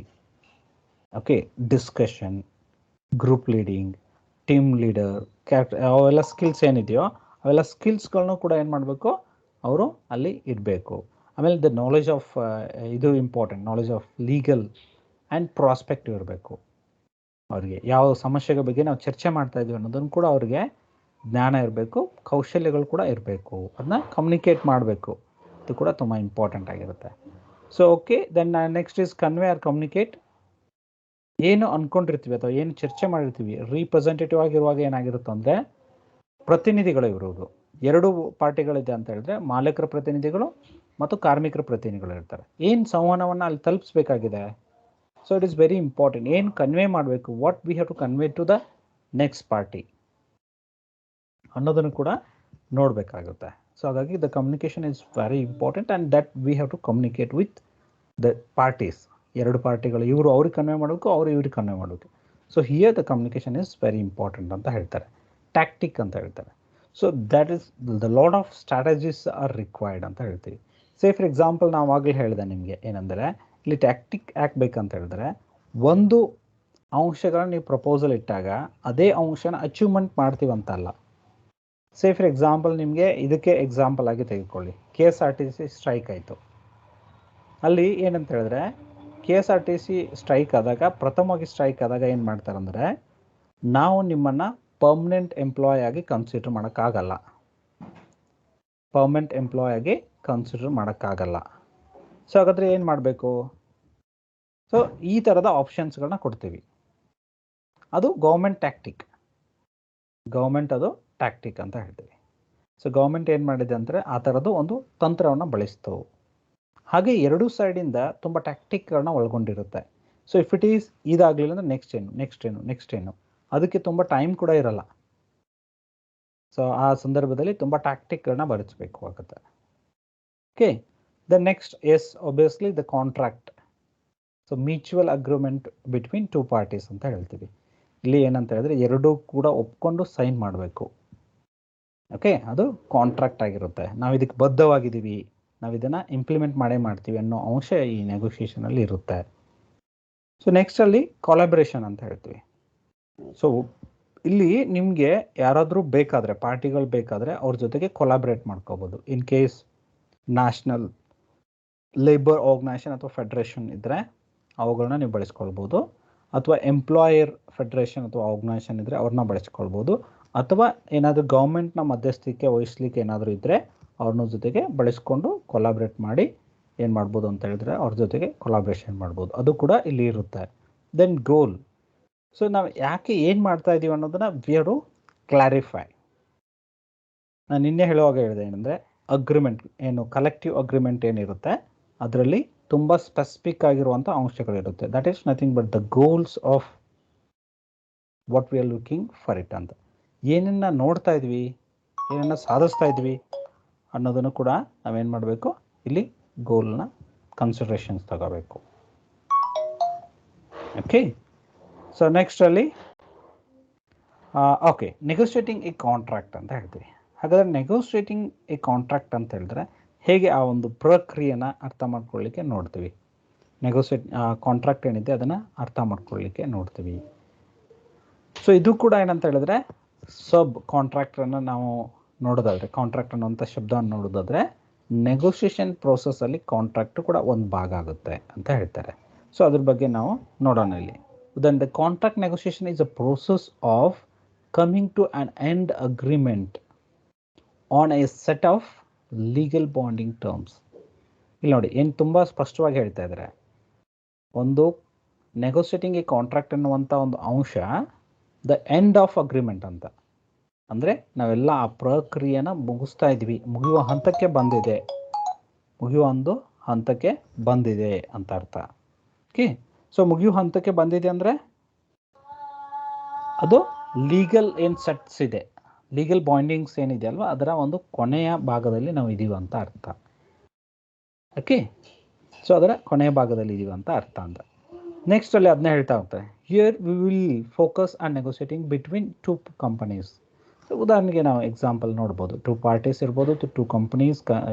okay, discussion, group leading, team leader, character, ಅವೆಲ್ಲ ಸ್ಕಿಲ್ಸ್ ಏನಿದೆಯೋ ಅವೆಲ್ಲ ಸ್ಕಿಲ್ಸ್ಗಳನ್ನೂ ಕೂಡ ಏನು ಮಾಡಬೇಕು, ಅವರು ಅಲ್ಲಿ ಇರಬೇಕು. ಆಮೇಲೆ ದ ನಾಲೆಜ್ ಆಫ್ ಇದು important, knowledge of legal and prospective ಇರಬೇಕು. ಅವರಿಗೆ ಯಾವ ಸಮಸ್ಯೆಗಳ ಬಗ್ಗೆ ನಾವು ಚರ್ಚೆ ಮಾಡ್ತಾ ಇದ್ದೀವಿ ಅನ್ನೋದನ್ನು ಕೂಡ ಅವರಿಗೆ ಜ್ಞಾನ ಇರಬೇಕು, ಕೌಶಲ್ಯಗಳು ಕೂಡ ಇರಬೇಕು, ಅದನ್ನ ಕಮ್ಯುನಿಕೇಟ್ ಮಾಡಬೇಕು. ಇದು ಕೂಡ ತುಂಬ ಇಂಪಾರ್ಟೆಂಟ್ ಆಗಿರುತ್ತೆ. So okay, then next is convey or communicate. ಏನು ಅಂದ್ಕೊಂಡಿರ್ತೀವಿ ಅಥವಾ ಏನು ಚರ್ಚೆ ಮಾಡಿರ್ತೀವಿ, ರೀಪ್ರೆಸೆಂಟೇಟಿವ್ ಆಗಿರುವಾಗ ಏನಾಗಿರುತ್ತೆ ಅಂದರೆ ಪ್ರತಿನಿಧಿಗಳು ಇರುವುದು. ಎರಡು ಪಾರ್ಟಿಗಳಿದೆ ಅಂತ ಹೇಳಿದ್ರೆ ಮಾಲೀಕರ ಪ್ರತಿನಿಧಿಗಳು ಮತ್ತು ಕಾರ್ಮಿಕರ ಪ್ರತಿನಿಧಿಗಳು ಇರ್ತಾರೆ. ಏನು ಸಂವಹನವನ್ನು ಅಲ್ಲಿ ತಲುಪಿಸ್ಬೇಕಾಗಿದೆ. So it is very important. ಏನು ಕನ್ವೆ ಮಾಡಬೇಕು, what we have to convey to the next party ಅನ್ನೋದನ್ನು ಕೂಡ ನೋಡಬೇಕಾಗುತ್ತೆ. ಸೊ ಹಾಗಾಗಿ the communication is very important and that we have to communicate with the parties. ಎರಡು ಪಾರ್ಟಿಗಳು, ಇವರು ಅವ್ರಿಗೆ ಕನ್ವೆ ಮಾಡಬೇಕು, ಅವರು ಇವ್ರಿಗೆ ಕನ್ವೆ ಮಾಡಬೇಕು. So here the communication is very important ಅಂತ ಹೇಳ್ತಾರೆ. ಟ್ಯಾಕ್ಟಿಕ್ ಅಂತ ಹೇಳ್ತಾರೆ. So that is the lot of strategies R required ಅಂತ ಹೇಳ್ತೀವಿ. ಸೇ ಫಾರ್ ಎಕ್ಸಾಂಪಲ್ ನಾವು ಆಗಲೇ ಹೇಳಿದೆ ನಿಮಗೆ ಏನಂದರೆ ಇಲ್ಲಿ ಟ್ಯಾಕ್ಟಿಕ್ ಯಾಕೆ ಬೇಕಂತ ಹೇಳಿದ್ರೆ, ಒಂದು ಅಂಶಗಳನ್ನ ನೀವು ಪ್ರಪೋಸಲ್ ಇಟ್ಟಾಗ ಅದೇ ಅಂಶನ ಅಚೀವ್ಮೆಂಟ್ ಮಾಡ್ತೀವಂತಲ್ಲ. ಸೇ ಫಾರ್ ಎಕ್ಸಾಂಪಲ್ ನಿಮಗೆ ಇದಕ್ಕೆ ಎಕ್ಸಾಂಪಲ್ ಆಗಿ ತೆಗೆದುಕೊಳ್ಳಿ, KSRTC ಸ್ಟ್ರೈಕ್ ಆಯಿತು. ಅಲ್ಲಿ ಏನಂತ ಹೇಳಿದ್ರೆ KSRTC ಸ್ಟ್ರೈಕ್ ಆದಾಗ, ಪ್ರಥಮವಾಗಿ ಸ್ಟ್ರೈಕ್ ಆದಾಗ ಏನು ಮಾಡ್ತಾರೆ ಅಂದರೆ, ನಾವು ನಿಮ್ಮನ್ನು ಪರ್ಮನೆಂಟ್ ಎಂಪ್ಲಾಯ್ ಆಗಿ ಕನ್ಸಿಡರ್ ಮಾಡೋಕ್ಕಾಗಲ್ಲ, ಪರ್ಮನೆಂಟ್ ಎಂಪ್ಲಾಯ್ ಆಗಿ ಕನ್ಸಿಡರ್ ಮಾಡೋಕ್ಕಾಗಲ್ಲ. ಸೊ ಹಾಗಾದರೆ ಏನು ಮಾಡಬೇಕು? ಸೊ ಈ ಥರದ ಆಪ್ಷನ್ಸ್ಗಳನ್ನ ಕೊಡ್ತೀವಿ. ಅದು ಗೌರ್ಮೆಂಟ್ ಟ್ಯಾಕ್ಟಿಕ್, ಅದು ಟ್ಯಾಕ್ಟಿಕ್ ಅಂತ ಹೇಳ್ತೀವಿ. ಸೊ ಗೌರ್ಮೆಂಟ್ ಏನು ಮಾಡಿದೆ ಅಂದರೆ ಆ ಥರದ್ದು ಒಂದು ತಂತ್ರವನ್ನು ಬಳಸ್ತು. ಹಾಗೆ ಎರಡೂ ಸೈಡಿಂದ ತುಂಬ ಟ್ಯಾಕ್ಟಿಕ್ಗಳನ್ನ ಒಳಗೊಂಡಿರುತ್ತೆ. ಸೊ ಇಫ್ ಇಟ್ ಈಸ್ ಇದಾಗಲಿಲ್ಲ ಅಂದರೆ ನೆಕ್ಸ್ಟ್ ಏನು ಅದಕ್ಕೆ ತುಂಬ ಟೈಮ್ ಕೂಡ ಇರಲ್ಲ. ಸೊ ಆ ಸಂದರ್ಭದಲ್ಲಿ ತುಂಬ ಟ್ಯಾಕ್ಟಿಕ್ಗಳನ್ನ ಬಳಸಬೇಕು ಆಗುತ್ತೆ. Okay, the next is obviously the contract. So mutual agreement between two parties ಅಂತ ಹೇಳ್ತೀವಿ. ಇಲ್ಲಿ ಏನಂತ ಹೇಳಿದ್ರೆ ಎರಡೂ ಕೂಡ ಒಪ್ಕೊಂಡು ಸೈನ್ ಮಾಡಬೇಕು. ಓಕೆ, ಅದು ಕಾಂಟ್ರಾಕ್ಟ್ ಆಗಿರುತ್ತೆ. ನಾವು ಇದಕ್ಕೆ ಬದ್ಧವಾಗಿದ್ದೀವಿ, ನಾವು ಇದನ್ನು ಇಂಪ್ಲಿಮೆಂಟ್ ಮಾಡ್ತೀವಿ ಅನ್ನೋ ಅಂಶ ಈ ನೆಗೋಷಿಯೇಷನಲ್ಲಿ ಇರುತ್ತೆ. ಸೊ ನೆಕ್ಸ್ಟಲ್ಲಿ ಕೊಲಾಬ್ರೇಷನ್ ಅಂತ ಹೇಳ್ತೀವಿ. ಸೊ ಇಲ್ಲಿ ನಿಮಗೆ ಯಾರಾದರೂ ಬೇಕಾದರೆ, ಪಾರ್ಟಿಗಳು ಬೇಕಾದರೆ ಅವ್ರ ಜೊತೆಗೆ ಕೊಲಾಬ್ರೇಟ್ ಮಾಡ್ಕೋಬೋದು. In case national labour organisation ಅಥವಾ ಫೆಡರೇಷನ್ ಇದ್ದರೆ ಅವುಗಳನ್ನ ನೀವು ಬಳಸ್ಕೊಳ್ಬೋದು, ಅಥವಾ ಎಂಪ್ಲಾಯರ್ ಫೆಡರೇಷನ್ ಅಥವಾ ಆರ್ಗನೈಸೇಷನ್ ಇದ್ದರೆ ಅವ್ರನ್ನ ಬಳಸ್ಕೊಳ್ಬೋದು, ಅಥವಾ ಏನಾದರೂ ಗೌರ್ಮೆಂಟ್ನ ಮಧ್ಯಸ್ಥಿಕೆ ವಹಿಸ್ಲಿಕ್ಕೆ ಏನಾದರೂ ಇದ್ದರೆ ಅವ್ರನ್ನ ಜೊತೆಗೆ ಬಳಸ್ಕೊಂಡು ಕೊಲಾಬ್ರೇಟ್ ಮಾಡಿ ಏನು ಮಾಡ್ಬೋದು ಅಂತ ಹೇಳಿದ್ರೆ ಅವ್ರ ಜೊತೆಗೆ ಕೊಲಾಬ್ರೇಷನ್ ಮಾಡ್ಬೋದು. ಅದು ಕೂಡ ಇಲ್ಲಿ ಇರುತ್ತೆ. ದೆನ್ ಗೋಲ್. ಸೊ ನಾವು ಯಾಕೆ ಏನು ಮಾಡ್ತಾ ಇದ್ದೀವಿ ಅನ್ನೋದನ್ನು ವಿ ಹ್ಯಾವ್ ಟು ಕ್ಲಾರಿಫೈ. ನಾನು ನಿನ್ನೆ ಹೇಳುವಾಗ ಹೇಳಿದೆ ಏನಂದರೆ, ಅಗ್ರಿಮೆಂಟ್ ಏನು ಕಲೆಕ್ಟಿವ್ ಅಗ್ರಿಮೆಂಟ್ ಏನಿರುತ್ತೆ ಅದರಲ್ಲಿ ತುಂಬ ಸ್ಪೆಸಿಫಿಕ್ ಆಗಿರುವಂಥ ಅಂಶಗಳಿರುತ್ತೆ. That is nothing but the goals of what we are looking for it ಅಂತ. ಏನನ್ನ ನೋಡ್ತಾ ಇದ್ವಿ, ಏನನ್ನ ಸಾಧಿಸ್ತಾ ಇದ್ವಿ ಅನ್ನೋದನ್ನು ಕೂಡ ನಾವೇನು ಮಾಡಬೇಕು, ಇಲ್ಲಿ ಗೋಲ್ನ ಕನ್ಸಿಡರೇಷನ್ಸ್ ತಗೋಬೇಕು. ಓಕೆ, ಸೊ ನೆಕ್ಸ್ಟಲ್ಲಿ ಓಕೆ, ನೆಗೋಷಿಯೇಟಿಂಗ್ ಎ ಕಾಂಟ್ರಾಕ್ಟ್ ಅಂತ ಹೇಳ್ತೀವಿ. ಹಾಗಾದರೆ ನೆಗೋಷಿಯೇಟಿಂಗ್ ಎ ಕಾಂಟ್ರಾಕ್ಟ್ ಅಂತ ಹೇಳಿದ್ರೆ ಹೇಗೆ ಆ ಒಂದು ಪ್ರಕ್ರಿಯೆನ ಅರ್ಥ ಮಾಡ್ಕೊಳ್ಳಿಕ್ಕೆ ನೋಡ್ತೀವಿ. ಕಾಂಟ್ರಾಕ್ಟ್ ಏನಿದೆ ಅದನ್ನು ಅರ್ಥ ಮಾಡ್ಕೊಳ್ಳಿಕ್ಕೆ ನೋಡ್ತೀವಿ. ಸೊ ಇದು ಕೂಡ ಏನಂತ ಹೇಳಿದ್ರೆ ಸಬ್ ಕಾಂಟ್ರಾಕ್ಟನ್ನು ನಾವು ನೋಡೋದಾದರೆ, ಕಾಂಟ್ರಾಕ್ಟ್ ಅನ್ನುವಂಥ ಶಬ್ದವನ್ನು ನೋಡೋದಾದರೆ ನೆಗೋಷಿಯೇಷನ್ ಪ್ರೋಸೆಸ್ಸಲ್ಲಿ ಕಾಂಟ್ರಾಕ್ಟ್ ಕೂಡ ಒಂದು ಭಾಗ ಆಗುತ್ತೆ ಅಂತ ಹೇಳ್ತಾರೆ. ಸೊ ಅದ್ರ ಬಗ್ಗೆ ನಾವು ನೋಡೋಣ ಇಲ್ಲಿ. Then the contract negotiation is a process of coming to an end agreement on a set of legal binding terms. ಇಲ್ಲಿ ನೋಡಿ ಏನು ತುಂಬ ಸ್ಪಷ್ಟವಾಗಿ ಹೇಳ್ತಾ ಇದ್ದಾರೆ, ಒಂದು ನೆಗೋಷಿಯೇಟಿಂಗ್ ಎ ಕಾಂಟ್ರಾಕ್ಟ್ ಅನ್ನುವಂಥ ಒಂದು ಅಂಶ ದ ಎಂಡ್ ಆಫ್ ಅಗ್ರಿಮೆಂಟ್ ಅಂತ ಅಂದರೆ ನಾವೆಲ್ಲ ಆ ಪ್ರಕ್ರಿಯೆನ ಮುಗಿಸ್ತಾ ಇದ್ವಿ, ಮುಗಿಯುವ ಹಂತಕ್ಕೆ ಬಂದಿದೆ ಅಂತ ಅರ್ಥ. ಓಕೆ, ಸೊ ಮುಗಿಯುವ ಹಂತಕ್ಕೆ ಬಂದಿದೆ ಅಂದರೆ ಅದು ಲೀಗಲ್ ಏನು ಸೆಟ್ಸ್ ಇದೆ, ಲೀಗಲ್ ಬಾಂಡಿಂಗ್ಸ್ ಏನಿದೆ ಅಲ್ವಾ, ಅದರ ಒಂದು ಕೊನೆಯ ಭಾಗದಲ್ಲಿ ನಾವು ಇದೀವಿ ಅಂತ ಅರ್ಥ. ಓಕೆ, ಸೊ ಅದರ ಕೊನೆಯ ಭಾಗದಲ್ಲಿ ಇದೀವಿ ಅಂತ ಅರ್ಥ ಅಂತ. ನೆಕ್ಸ್ಟ್ ಅಲ್ಲಿ ಅದನ್ನ ಹೇಳ್ತಾ ಹೋಗ್ತಾರೆ, here we will focus on negotiating between two companies. So ಉದಾಹರಣೆಗೆ ನಾವು ಎಕ್ಸಾಂಪಲ್ ನೋಡ್ಬೋದು, ಟೂ ಪಾರ್ಟೀಸ್ ಇರ್ಬೋದು, ಟೂ ಕಂಪನೀಸ್,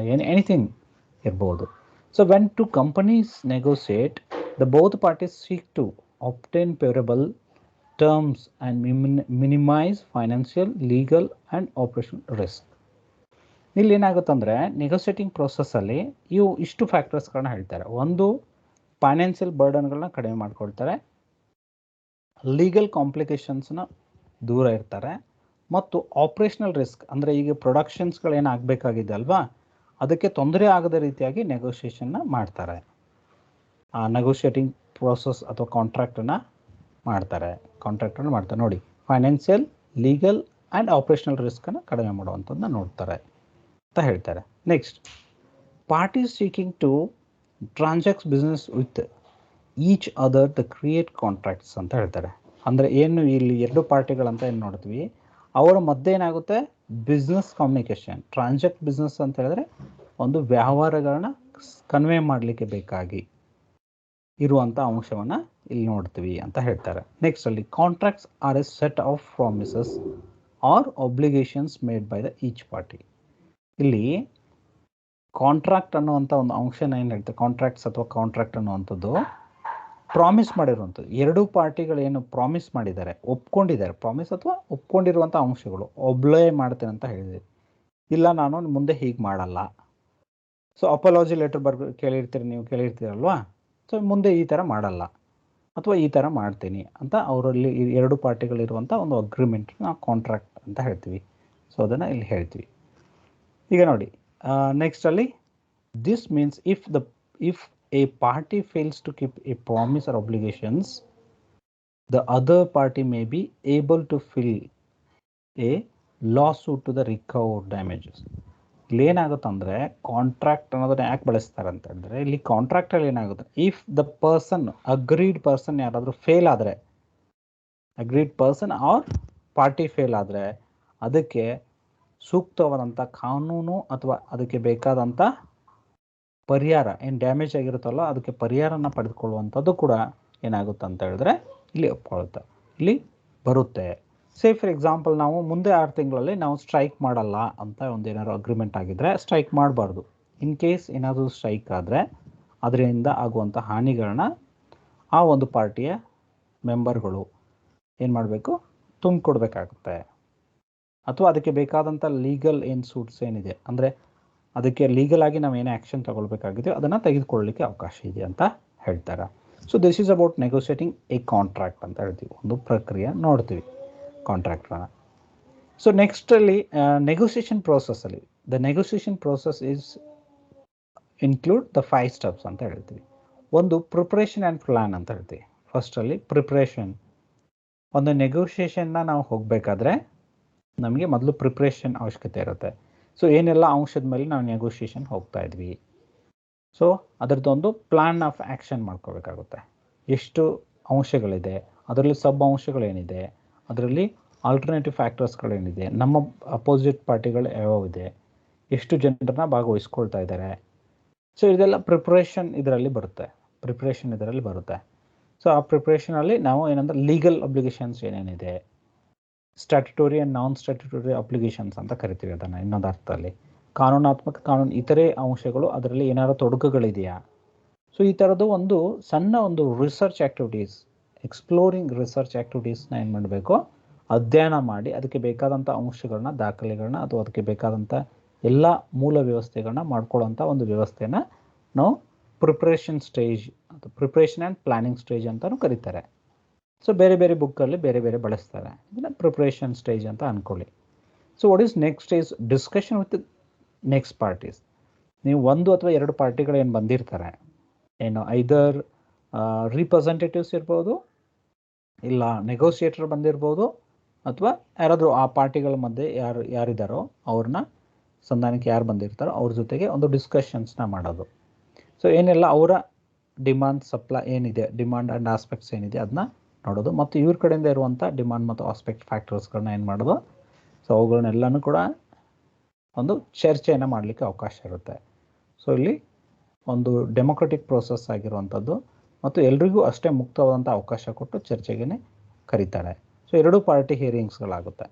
ಎನಿಥಿಂಗ್ ಇರ್ಬೋದು. So when two companies negotiate, the both parties seek to obtain favourable terms and minimise financial, legal and operational risk. ಇಲ್ಲಿ ಏನಾಗುತ್ತಂದರೆ ನೆಗೋಷಿಯೇಟಿಂಗ್ ಪ್ರೋಸೆಸ್ಸಲ್ಲಿ ಇಷ್ಟು ಫ್ಯಾಕ್ಟರ್ಸ್ಗಳನ್ನ ಹೇಳ್ತಾರೆ. ಒಂದು, ಫೈನಾನ್ಷಿಯಲ್ ಬರ್ಡನ್ಗಳನ್ನ ಕಡಿಮೆ ಮಾಡ್ಕೊಳ್ತಾರೆ, ಲೀಗಲ್ ಕಾಂಪ್ಲಿಕೇಶನ್ಸ್ನ ದೂರ ಇರ್ತಾರೆ, ಮತ್ತು ಆಪ್ರೇಷನಲ್ ರಿಸ್ಕ್ ಅಂದರೆ ಈಗ ಪ್ರೊಡಕ್ಷನ್ಸ್ಗಳು ಏನಾಗಬೇಕಾಗಿದೆ ಅಲ್ವಾ, ಅದಕ್ಕೆ ತೊಂದರೆ ಆಗದ ರೀತಿಯಾಗಿ ನೆಗೋಷಿಯೇಷನ್ನ ಮಾಡ್ತಾರೆ. ಆ ನೆಗೋಷಿಯೇಟಿಂಗ್ ಪ್ರೋಸೆಸ್ ಅಥವಾ ಕಾಂಟ್ರಾಕ್ಟನ್ನು ಮಾಡ್ತಾರೆ ನೋಡಿ. ಫೈನಾನ್ಷಿಯಲ್, ಲೀಗಲ್ ಆ್ಯಂಡ್ ಆಪ್ರೇಷನಲ್ ರಿಸ್ಕನ್ನು ಕಡಿಮೆ ಮಾಡುವಂಥದ್ದನ್ನ ನೋಡ್ತಾರೆ ಅಂತ ಹೇಳ್ತಾರೆ. Next, parties seeking to transact business with each other the create contracts ಅಂತ ಹೇಳ್ತಾರೆ. ಅಂದರೆ ಏನು ಇಲ್ಲಿ ಎರಡು ಪಾರ್ಟಿಗಳಂತ ಏನು ನೋಡ್ತೀವಿ, ಅವರ ಮಧ್ಯೆ ಏನಾಗುತ್ತೆ, ಬಿಸ್ನೆಸ್ ಕಮ್ಯುನಿಕೇಷನ್, ಟ್ರಾನ್ಸಾಕ್ಟ್ ಬಿಸ್ನೆಸ್ ಅಂತ ಹೇಳಿದ್ರೆ ಒಂದು ವ್ಯವಹಾರಗಳನ್ನ ಕನ್ವೆ ಮಾಡಲಿಕ್ಕೆ ಬೇಕಾಗಿ ಇರುವಂಥ ಅಂಶವನ್ನು ಇಲ್ಲಿ ನೋಡ್ತೀವಿ ಅಂತ ಹೇಳ್ತಾರೆ. ನೆಕ್ಸ್ಟ್ ಅಲ್ಲಿ, contracts are a set of promises or obligations made by the each party. ಇಲ್ಲಿ ಕಾಂಟ್ರಾಕ್ಟ್ ಅನ್ನುವಂಥ ಒಂದು ಅಂಶನ ಏನು ಹೇಳ್ತಾರೆ, ಕಾಂಟ್ರಾಕ್ಟ್ಸ್ ಅಥವಾ ಕಾಂಟ್ರಾಕ್ಟ್ ಅನ್ನುವಂಥದ್ದು ಪ್ರಾಮಿಸ್ ಮಾಡಿರುವಂಥದ್ದು, ಎರಡೂ ಪಾರ್ಟಿಗಳು ಏನು ಪ್ರಾಮಿಸ್ ಮಾಡಿದ್ದಾರೆ, ಒಪ್ಕೊಂಡಿದ್ದಾರೆ, ಪ್ರಾಮಿಸ್ ಅಥವಾ ಒಪ್ಕೊಂಡಿರುವಂಥ ಅಂಶಗಳು, ಒಬ್ಲೇ ಮಾಡ್ತೇನೆ ಅಂತ ಹೇಳಿದೆ, ಇಲ್ಲ ನಾನು ಮುಂದೆ ಹೀಗೆ ಮಾಡಲ್ಲ. ಸೊ ಅಪಾಲಜಿ ಲೆಟರ್ ನೀವು ಕೇಳಿರ್ತೀರಲ್ವಾ, ಸೊ ಮುಂದೆ ಈ ಥರ ಮಾಡಲ್ಲ ಅಥವಾ ಈ ಥರ ಮಾಡ್ತೀನಿ ಅಂತ ಅವರಲ್ಲಿ ಎರಡು ಪಾರ್ಟಿಗಳಿರುವಂಥ ಒಂದು ಅಗ್ರಿಮೆಂಟ್ ನಾವು ಕಾಂಟ್ರಾಕ್ಟ್ ಅಂತ ಹೇಳ್ತೀವಿ. ಸೊ ಅದನ್ನು ಇಲ್ಲಿ ಹೇಳ್ತೀವಿ. ಈಗ ನೋಡಿ ನೆಕ್ಸ್ಟಲ್ಲಿ this means if a party fails to keep a promise or obligations, the other party may be able to file a lawsuit to the recover damages. ಇಲ್ಲಿ ಏನಾಗುತ್ತಂದರೆ ಕಾಂಟ್ರಾಕ್ಟ್ ಅನ್ನೋದನ್ನ ಯಾಕೆ ಬಳಸ್ತಾರೆ ಅಂತ ಹೇಳಿದ್ರೆ, ಇಲ್ಲಿ ಕಾಂಟ್ರಾಕ್ಟಲ್ಲಿ ಏನಾಗುತ್ತೆ, if the person agreed person ಯಾರಾದರೂ ಫೇಲ್ ಆದರೆ, agreed person or party fail ಆದರೆ ಅದಕ್ಕೆ ಸೂಕ್ತವಾದಂಥ ಕಾನೂನು ಅಥವಾ ಅದಕ್ಕೆ ಬೇಕಾದಂಥ ಪರಿಹಾರ, ಏನು ಡ್ಯಾಮೇಜ್ ಆಗಿರುತ್ತಲ್ಲ ಅದಕ್ಕೆ ಪರಿಹಾರನ ಪಡೆದುಕೊಳ್ಳುವಂಥದ್ದು ಕೂಡ ಏನಾಗುತ್ತೆ ಅಂತ ಹೇಳಿದ್ರೆ ಇಲ್ಲಿ ಒಪ್ಕೊಳ್ಳುತ್ತೆ, ಇಲ್ಲಿ ಬರುತ್ತೆ. ಸೇ ಫಾರ್ ಎಕ್ಸಾಂಪಲ್ ನಾವು ಮುಂದೆ 6 ತಿಂಗಳಲ್ಲಿ ನಾವು ಸ್ಟ್ರೈಕ್ ಮಾಡಲ್ಲ ಅಂತ ಒಂದು ಏನಾದ್ರು ಅಗ್ರಿಮೆಂಟ್ ಆಗಿದ್ದರೆ ಸ್ಟ್ರೈಕ್ ಮಾಡಬಾರ್ದು. ಇನ್ ಕೇಸ್ ಏನಾದರೂ ಸ್ಟ್ರೈಕ್ ಆದರೆ ಅದರಿಂದ ಆಗುವಂಥ ಹಾನಿಗಳನ್ನ ಆ ಒಂದು ಪಾರ್ಟಿಯ ಮೆಂಬರ್ಗಳು ಏನು ಮಾಡಬೇಕು, ತುಂಬಿಕೊಡ್ಬೇಕಾಗುತ್ತೆ. ಅಥವಾ ಅದಕ್ಕೆ ಬೇಕಾದಂಥ ಲೀಗಲ್ ಏನು ಸೂಟ್ಸ್ ಏನಿದೆ, ಅಂದರೆ ಅದಕ್ಕೆ ಲೀಗಲ್ ಆಗಿ ನಾವು ಏನೇ ಆ್ಯಕ್ಷನ್ ತಗೊಳ್ಬೇಕಾಗಿದೆಯೋ ಅದನ್ನು ತೆಗೆದುಕೊಳ್ಳಲಿಕ್ಕೆ ಅವಕಾಶ ಇದೆ ಅಂತ ಹೇಳ್ತಾರೆ. So this is about negotiating a contract ಅಂತ ಹೇಳ್ತೀವಿ, ಒಂದು ಪ್ರಕ್ರಿಯೆ ನೋಡ್ತೀವಿ ಕಾಂಟ್ರಾಕ್ಟ್ರನ್ನ. ಸೊ ನೆಕ್ಸ್ಟಲ್ಲಿ ನೆಗೋಸಿಯೇಷನ್ ಪ್ರೋಸೆಸ್ಸಲ್ಲಿ the negotiation process is include the 5 steps ಅಂತ ಹೇಳ್ತೀವಿ. ಒಂದು ಪ್ರಿಪ್ರೇಷನ್ ಆ್ಯಂಡ್ ಪ್ಲ್ಯಾನ್ ಅಂತ ಹೇಳ್ತೀವಿ. ಫಸ್ಟಲ್ಲಿ ಪ್ರಿಪ್ರೇಷನ್. ಒಂದು ನೆಗೋಸಿಯೇಷನ್ನ ನಾವು ಹೋಗಬೇಕಾದ್ರೆ ನಮಗೆ ಮೊದಲು ಪ್ರಿಪ್ರೇಷನ್ ಅವಶ್ಯಕತೆ ಇರುತ್ತೆ. ಸೊ ಏನೆಲ್ಲ ಅಂಶದ ಮೇಲೆ ನಾವು ನೆಗೋಷಿಯೇಷನ್ ಹೋಗ್ತಾ ಇದ್ವಿ, ಸೊ ಅದರದ್ದೊಂದು ಪ್ಲ್ಯಾನ್ ಆಫ್ ಆ್ಯಕ್ಷನ್ ಮಾಡ್ಕೋಬೇಕಾಗುತ್ತೆ. ಎಷ್ಟು ಅಂಶಗಳಿದೆ, ಅದರಲ್ಲಿ ಸಬ್ ಅಂಶಗಳೇನಿದೆ, ಅದರಲ್ಲಿ ಆಲ್ಟರ್ನೇಟಿವ್ ಫ್ಯಾಕ್ಟರ್ಸ್ಗಳೇನಿದೆ, ನಮ್ಮ ಅಪೋಸಿಟ್ ಪಾರ್ಟಿಗಳು ಯಾವ್ಯಾವಿದೆ, ಎಷ್ಟು ಜನರನ್ನ ಭಾಗವಹಿಸ್ಕೊಳ್ತಾ ಇದ್ದಾರೆ. ಸೊ ಇದೆಲ್ಲ ಪ್ರಿಪ್ರೇಷನ್ ಇದರಲ್ಲಿ ಬರುತ್ತೆ. ಸೊ ಆ ಪ್ರಿಪ್ರೇಷನಲ್ಲಿ ನಾವು ಏನಂದ್ರೆ ಲೀಗಲ್ ಅಬ್ಲಿಗೇಷನ್ಸ್ ಏನೇನಿದೆ, statutory and non statutory applications ಅಂತ ಕರಿತೀವಿ ಅದನ್ನು ಇನ್ನೊಂದು ಅರ್ಥದಲ್ಲಿ. ಕಾನೂನಾತ್ಮಕ, ಇತರೆ ಅಂಶಗಳು, ಅದರಲ್ಲಿ ಏನಾದರೂ ತೊಡಕುಗಳಿದೆಯಾ. ಸೊ ಈ ಥರದ್ದು ಒಂದು ಸಣ್ಣ ಒಂದು ರಿಸರ್ಚ್ ಆ್ಯಕ್ಟಿವಿಟೀಸ್, ಎಕ್ಸ್ಪ್ಲೋರಿಂಗ್ ರಿಸರ್ಚ್ ಆ್ಯಕ್ಟಿವಿಟೀಸ್ನ ಏನು ಮಾಡಬೇಕು, ಅಧ್ಯಯನ ಮಾಡಿ ಅದಕ್ಕೆ ಬೇಕಾದಂಥ ಅಂಶಗಳನ್ನ, ದಾಖಲೆಗಳನ್ನ ಅಥವಾ ಅದಕ್ಕೆ ಬೇಕಾದಂಥ ಎಲ್ಲ ಮೂಲ ವ್ಯವಸ್ಥೆಗಳನ್ನ ಮಾಡ್ಕೊಳ್ಳೋಂಥ ಒಂದು ವ್ಯವಸ್ಥೆನ ನಾವು ಪ್ರಿಪ್ರೇಷನ್ ಸ್ಟೇಜ್ ಅಥವಾ ಪ್ರಿಪ್ರೇಷನ್ ಆ್ಯಂಡ್ ಪ್ಲ್ಯಾನಿಂಗ್ ಸ್ಟೇಜ್ ಅಂತಲೂ ಕರೀತಾರೆ. ಸೊ ಬೇರೆ ಬೇರೆ ಬುಕ್ಕಲ್ಲಿ ಬೇರೆ ಬೇರೆ ಬಳಸ್ತಾರೆ. ಇದನ್ನು ಪ್ರಿಪ್ರೇಷನ್ ಸ್ಟೇಜ್ ಅಂತ ಅಂದ್ಕೊಳ್ಳಿ. So what is next is discussion with next parties. ನೀವು 1 ಅಥವಾ 2 ಪಾರ್ಟಿಗಳು ಏನು ಬಂದಿರ್ತಾರೆ, ಏನು ಐದರ್ ರಿಪ್ರೆಸೆಂಟೇಟಿವ್ಸ್ ಇರ್ಬೋದು, ಇಲ್ಲ ನೆಗೋಸಿಯೇಟರ್ ಬಂದಿರ್ಬೋದು, ಅಥವಾ ಯಾರಾದರೂ ಆ ಪಾರ್ಟಿಗಳ ಮಧ್ಯೆ ಯಾರಿದ್ದಾರೋ ಅವ್ರನ್ನ ಸಂಧಾನಕ್ಕೆ ಯಾರು ಬಂದಿರ್ತಾರೋ ಅವ್ರ ಜೊತೆಗೆ ಒಂದು ಡಿಸ್ಕಷನ್ಸ್ನ ಮಾಡೋದು. ಸೊ ಏನೆಲ್ಲ ಅವರ ಡಿಮಾಂಡ್ ಸಪ್ಲೈ ಏನಿದೆ, ಡಿಮಾಂಡ್ ಆ್ಯಂಡ್ ಆಸ್ಪೆಕ್ಟ್ಸ್ ಏನಿದೆ ಅದನ್ನ ನೋಡೋದು, ಮತ್ತು ಇವ್ರ ಕಡೆಯಿಂದ ಇರುವಂಥ ಡಿಮಾಂಡ್ ಮತ್ತು ಆಸ್ಪೆಕ್ಟ್ ಫ್ಯಾಕ್ಟರ್ಸ್ಗಳನ್ನ ಏನು ಮಾಡೋದು, ಸೊ ಅವುಗಳನ್ನೆಲ್ಲನೂ ಕೂಡ ಒಂದು ಚರ್ಚೆಯನ್ನು ಮಾಡಲಿಕ್ಕೆ ಅವಕಾಶ ಇರುತ್ತೆ. ಸೊ ಇಲ್ಲಿ ಒಂದು ಡೆಮೊಕ್ರೆಟಿಕ್ ಪ್ರೋಸೆಸ್ ಆಗಿರುವಂಥದ್ದು ಮತ್ತು ಎಲ್ರಿಗೂ ಅಷ್ಟೇ ಮುಕ್ತವಾದಂಥ ಅವಕಾಶ ಕೊಟ್ಟು ಚರ್ಚೆಗೆ ಕರೀತಾರೆ. ಸೊ 2 ಪಾರ್ಟಿ ಹಿಯರಿಂಗ್ಸ್ಗಳಾಗುತ್ತೆ.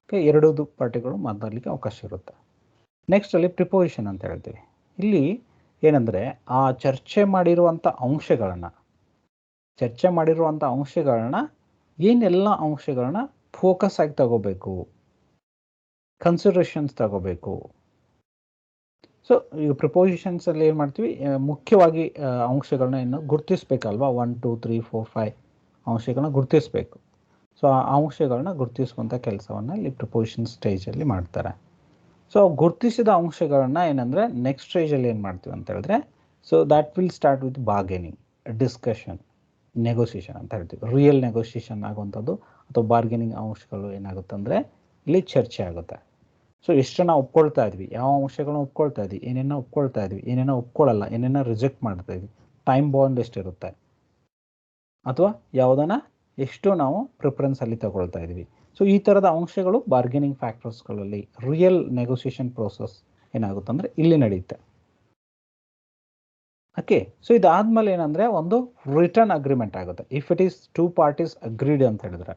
ಓಕೆ, 2 ಪಾರ್ಟಿಗಳು ಮಾತನಾಡಲಿಕ್ಕೆ ಅವಕಾಶ ಇರುತ್ತೆ. ನೆಕ್ಸ್ಟಲ್ಲಿ ಪ್ರಿಪೋಸಿಷನ್ ಅಂತ ಹೇಳ್ತೀವಿ. ಇಲ್ಲಿ ಏನಂದರೆ ಆ ಚರ್ಚೆ ಮಾಡಿರುವಂಥ ಅಂಶಗಳನ್ನ ಏನೆಲ್ಲ ಅಂಶಗಳನ್ನ ಫೋಕಸ್ ಆಗಿ ತಗೋಬೇಕು, ಕನ್ಸಿಡರೇಷನ್ಸ್ ತಗೋಬೇಕು. ಸೊ ಈಗ ಪ್ರಿಪೋಸಿಷನ್ಸಲ್ಲಿ ಏನು ಮಾಡ್ತೀವಿ, ಮುಖ್ಯವಾಗಿ ಅಂಶಗಳನ್ನ ಇನ್ನು ಗುರುತಿಸ್ಬೇಕಲ್ವಾ, 1 2 3 4 5 ಅಂಶಗಳನ್ನ ಗುರುತಿಸ್ಬೇಕು. ಸೊ ಆ ಅಂಶಗಳನ್ನ ಗುರುತಿಸುವಂಥ ಕೆಲಸವನ್ನು ಇಲ್ಲಿ ಪ್ರಿಪೋಸಿಷನ್ ಸ್ಟೇಜಲ್ಲಿ ಮಾಡ್ತಾರೆ. ಸೊ ಗುರುತಿಸಿದ ಅಂಶಗಳನ್ನ ಏನಂದರೆ ನೆಕ್ಸ್ಟ್ ಸ್ಟೇಜಲ್ಲಿ ಏನು ಮಾಡ್ತೀವಿ ಅಂತ ಹೇಳಿದ್ರೆ, so that will start with bargaining, discussion, negotiation ಅಂತ ಹೇಳ್ತೀವಿ. ರಿಯಲ್ ನೆಗೋಸಿಯೇಷನ್ ಆಗುವಂಥದ್ದು ಅಥವಾ ಬಾರ್ಗೇನಿಂಗ್ ಅಂಶಗಳು ಏನಾಗುತ್ತೆ ಅಂದರೆ ಇಲ್ಲಿ ಚರ್ಚೆ ಆಗುತ್ತೆ. ಸೊ ಎಷ್ಟನ್ನ ಒಪ್ಕೊಳ್ತಾ ಇದ್ವಿ, ಯಾವ ಅಂಶಗಳನ್ನ ಒಪ್ಕೊಳ್ತಾ ಇದ್ವಿ, ಏನೇನೋ ಒಪ್ಕೊಳ್ತಾ ಇದ್ವಿ, ಏನೇನೋ ಒಪ್ಕೊಳ್ಳಲ್ಲ, ಏನೇನೋ ರಿಜೆಕ್ಟ್ ಮಾಡ್ತಾ ಇದ್ವಿ, ಟೈಮ್ ಬಾಂಡ್ ಎಷ್ಟಿರುತ್ತೆ, ಅಥವಾ ಯಾವುದನ್ನ ಎಷ್ಟು ನಾವು ಪ್ರಿಫರೆನ್ಸಲ್ಲಿ ತಗೊಳ್ತಾ ಇದ್ವಿ. ಸೊ ಈ ಥರದ ಅಂಶಗಳು ಬಾರ್ಗೇನಿಂಗ್ ಫ್ಯಾಕ್ಟರ್ಸ್ಗಳಲ್ಲಿ ರಿಯಲ್ ನೆಗೋಸಿಯೇಷನ್ ಪ್ರೋಸೆಸ್ ಏನಾಗುತ್ತೆ ಅಂದರೆ ಇಲ್ಲಿ ನಡೆಯುತ್ತೆ. ಓಕೆ, ಸೊ ಇದಾದ್ಮೇಲೆ ಏನಂದರೆ ಒಂದು ರಿಟರ್ನ್ ಅಗ್ರಿಮೆಂಟ್ ಆಗುತ್ತೆ. If it is 2 parties agreed ಅಂತ ಹೇಳಿದ್ರೆ,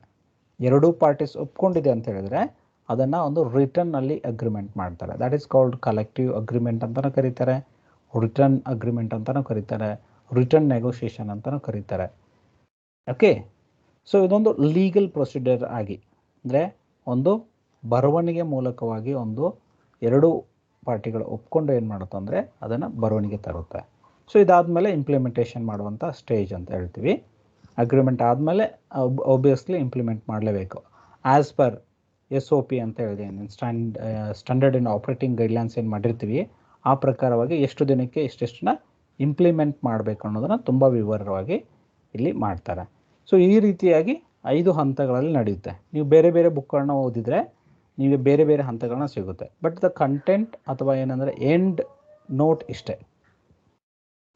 2 ಪಾರ್ಟೀಸ್ ಒಪ್ಕೊಂಡಿದೆ ಅಂತ ಹೇಳಿದ್ರೆ ಅದನ್ನು ಒಂದು ರಿಟರ್ನಲ್ಲಿ ಅಗ್ರಿಮೆಂಟ್ ಮಾಡ್ತಾರೆ. That is called collective agreement ಅಂತಲೂ ಕರೀತಾರೆ, ರಿಟರ್ನ್ ಅಗ್ರಿಮೆಂಟ್ ಅಂತಲೂ ಕರೀತಾರೆ, ರಿಟರ್ನ್ ನೆಗೋಷಿಯೇಷನ್ ಅಂತಲೂ ಕರೀತಾರೆ. ಓಕೆ, ಸೊ ಇದೊಂದು ಲೀಗಲ್ ಪ್ರೊಸೀಜರ್ ಆಗಿ, ಅಂದರೆ ಒಂದು ಬರವಣಿಗೆ ಮೂಲಕವಾಗಿ ಒಂದು ಎರಡು ಪಾರ್ಟಿಗಳು ಒಪ್ಕೊಂಡು ಏನು ಮಾಡುತ್ತೆ ಅಂದರೆ ಅದನ್ನು ಬರವಣಿಗೆ ತರುತ್ತೆ. ಸೊ ಇದಾದಮೇಲೆ ಇಂಪ್ಲಿಮೆಂಟೇಷನ್ ಮಾಡುವಂಥ ಸ್ಟೇಜ್ ಅಂತ ಹೇಳ್ತೀವಿ. ಅಗ್ರಿಮೆಂಟ್ ಆದಮೇಲೆ ಒಬ್ವಿಯಸ್ಲಿ ಇಂಪ್ಲಿಮೆಂಟ್ ಮಾಡಲೇಬೇಕು. ಆ್ಯಸ್ ಪರ್ SOP ಅಂತ ಹೇಳಿದೆ, ಸ್ಟ್ಯಾಂಡರ್ಡ್ ಇನ್ ಆಪ್ರೇಟಿಂಗ್ ಗೈಡ್ಲೈನ್ಸ್ ಏನು ಮಾಡಿರ್ತೀವಿ ಆ ಪ್ರಕಾರವಾಗಿ ಎಷ್ಟು ದಿನಕ್ಕೆ ಎಷ್ಟೆಷ್ಟನ್ನ ಇಂಪ್ಲಿಮೆಂಟ್ ಮಾಡಬೇಕು ಅನ್ನೋದನ್ನು ತುಂಬ ವಿವರವಾಗಿ ಇಲ್ಲಿ ಮಾಡ್ತಾರೆ. ಸೊ ಈ ರೀತಿಯಾಗಿ 5 ಹಂತಗಳಲ್ಲಿ ನಡೆಯುತ್ತೆ. ನೀವು ಬೇರೆ ಬೇರೆ ಬುಕ್ಗಳನ್ನ ಓದಿದರೆ ನೀವು ಬೇರೆ ಬೇರೆ ಹಂತಗಳನ್ನ ಸಿಗುತ್ತೆ. ಬಟ್ ದ ಕಂಟೆಂಟ್ ಅಥವಾ ಏನಂದರೆ ಎಂಡ್ ನೋಟ್ ಇಷ್ಟೇ.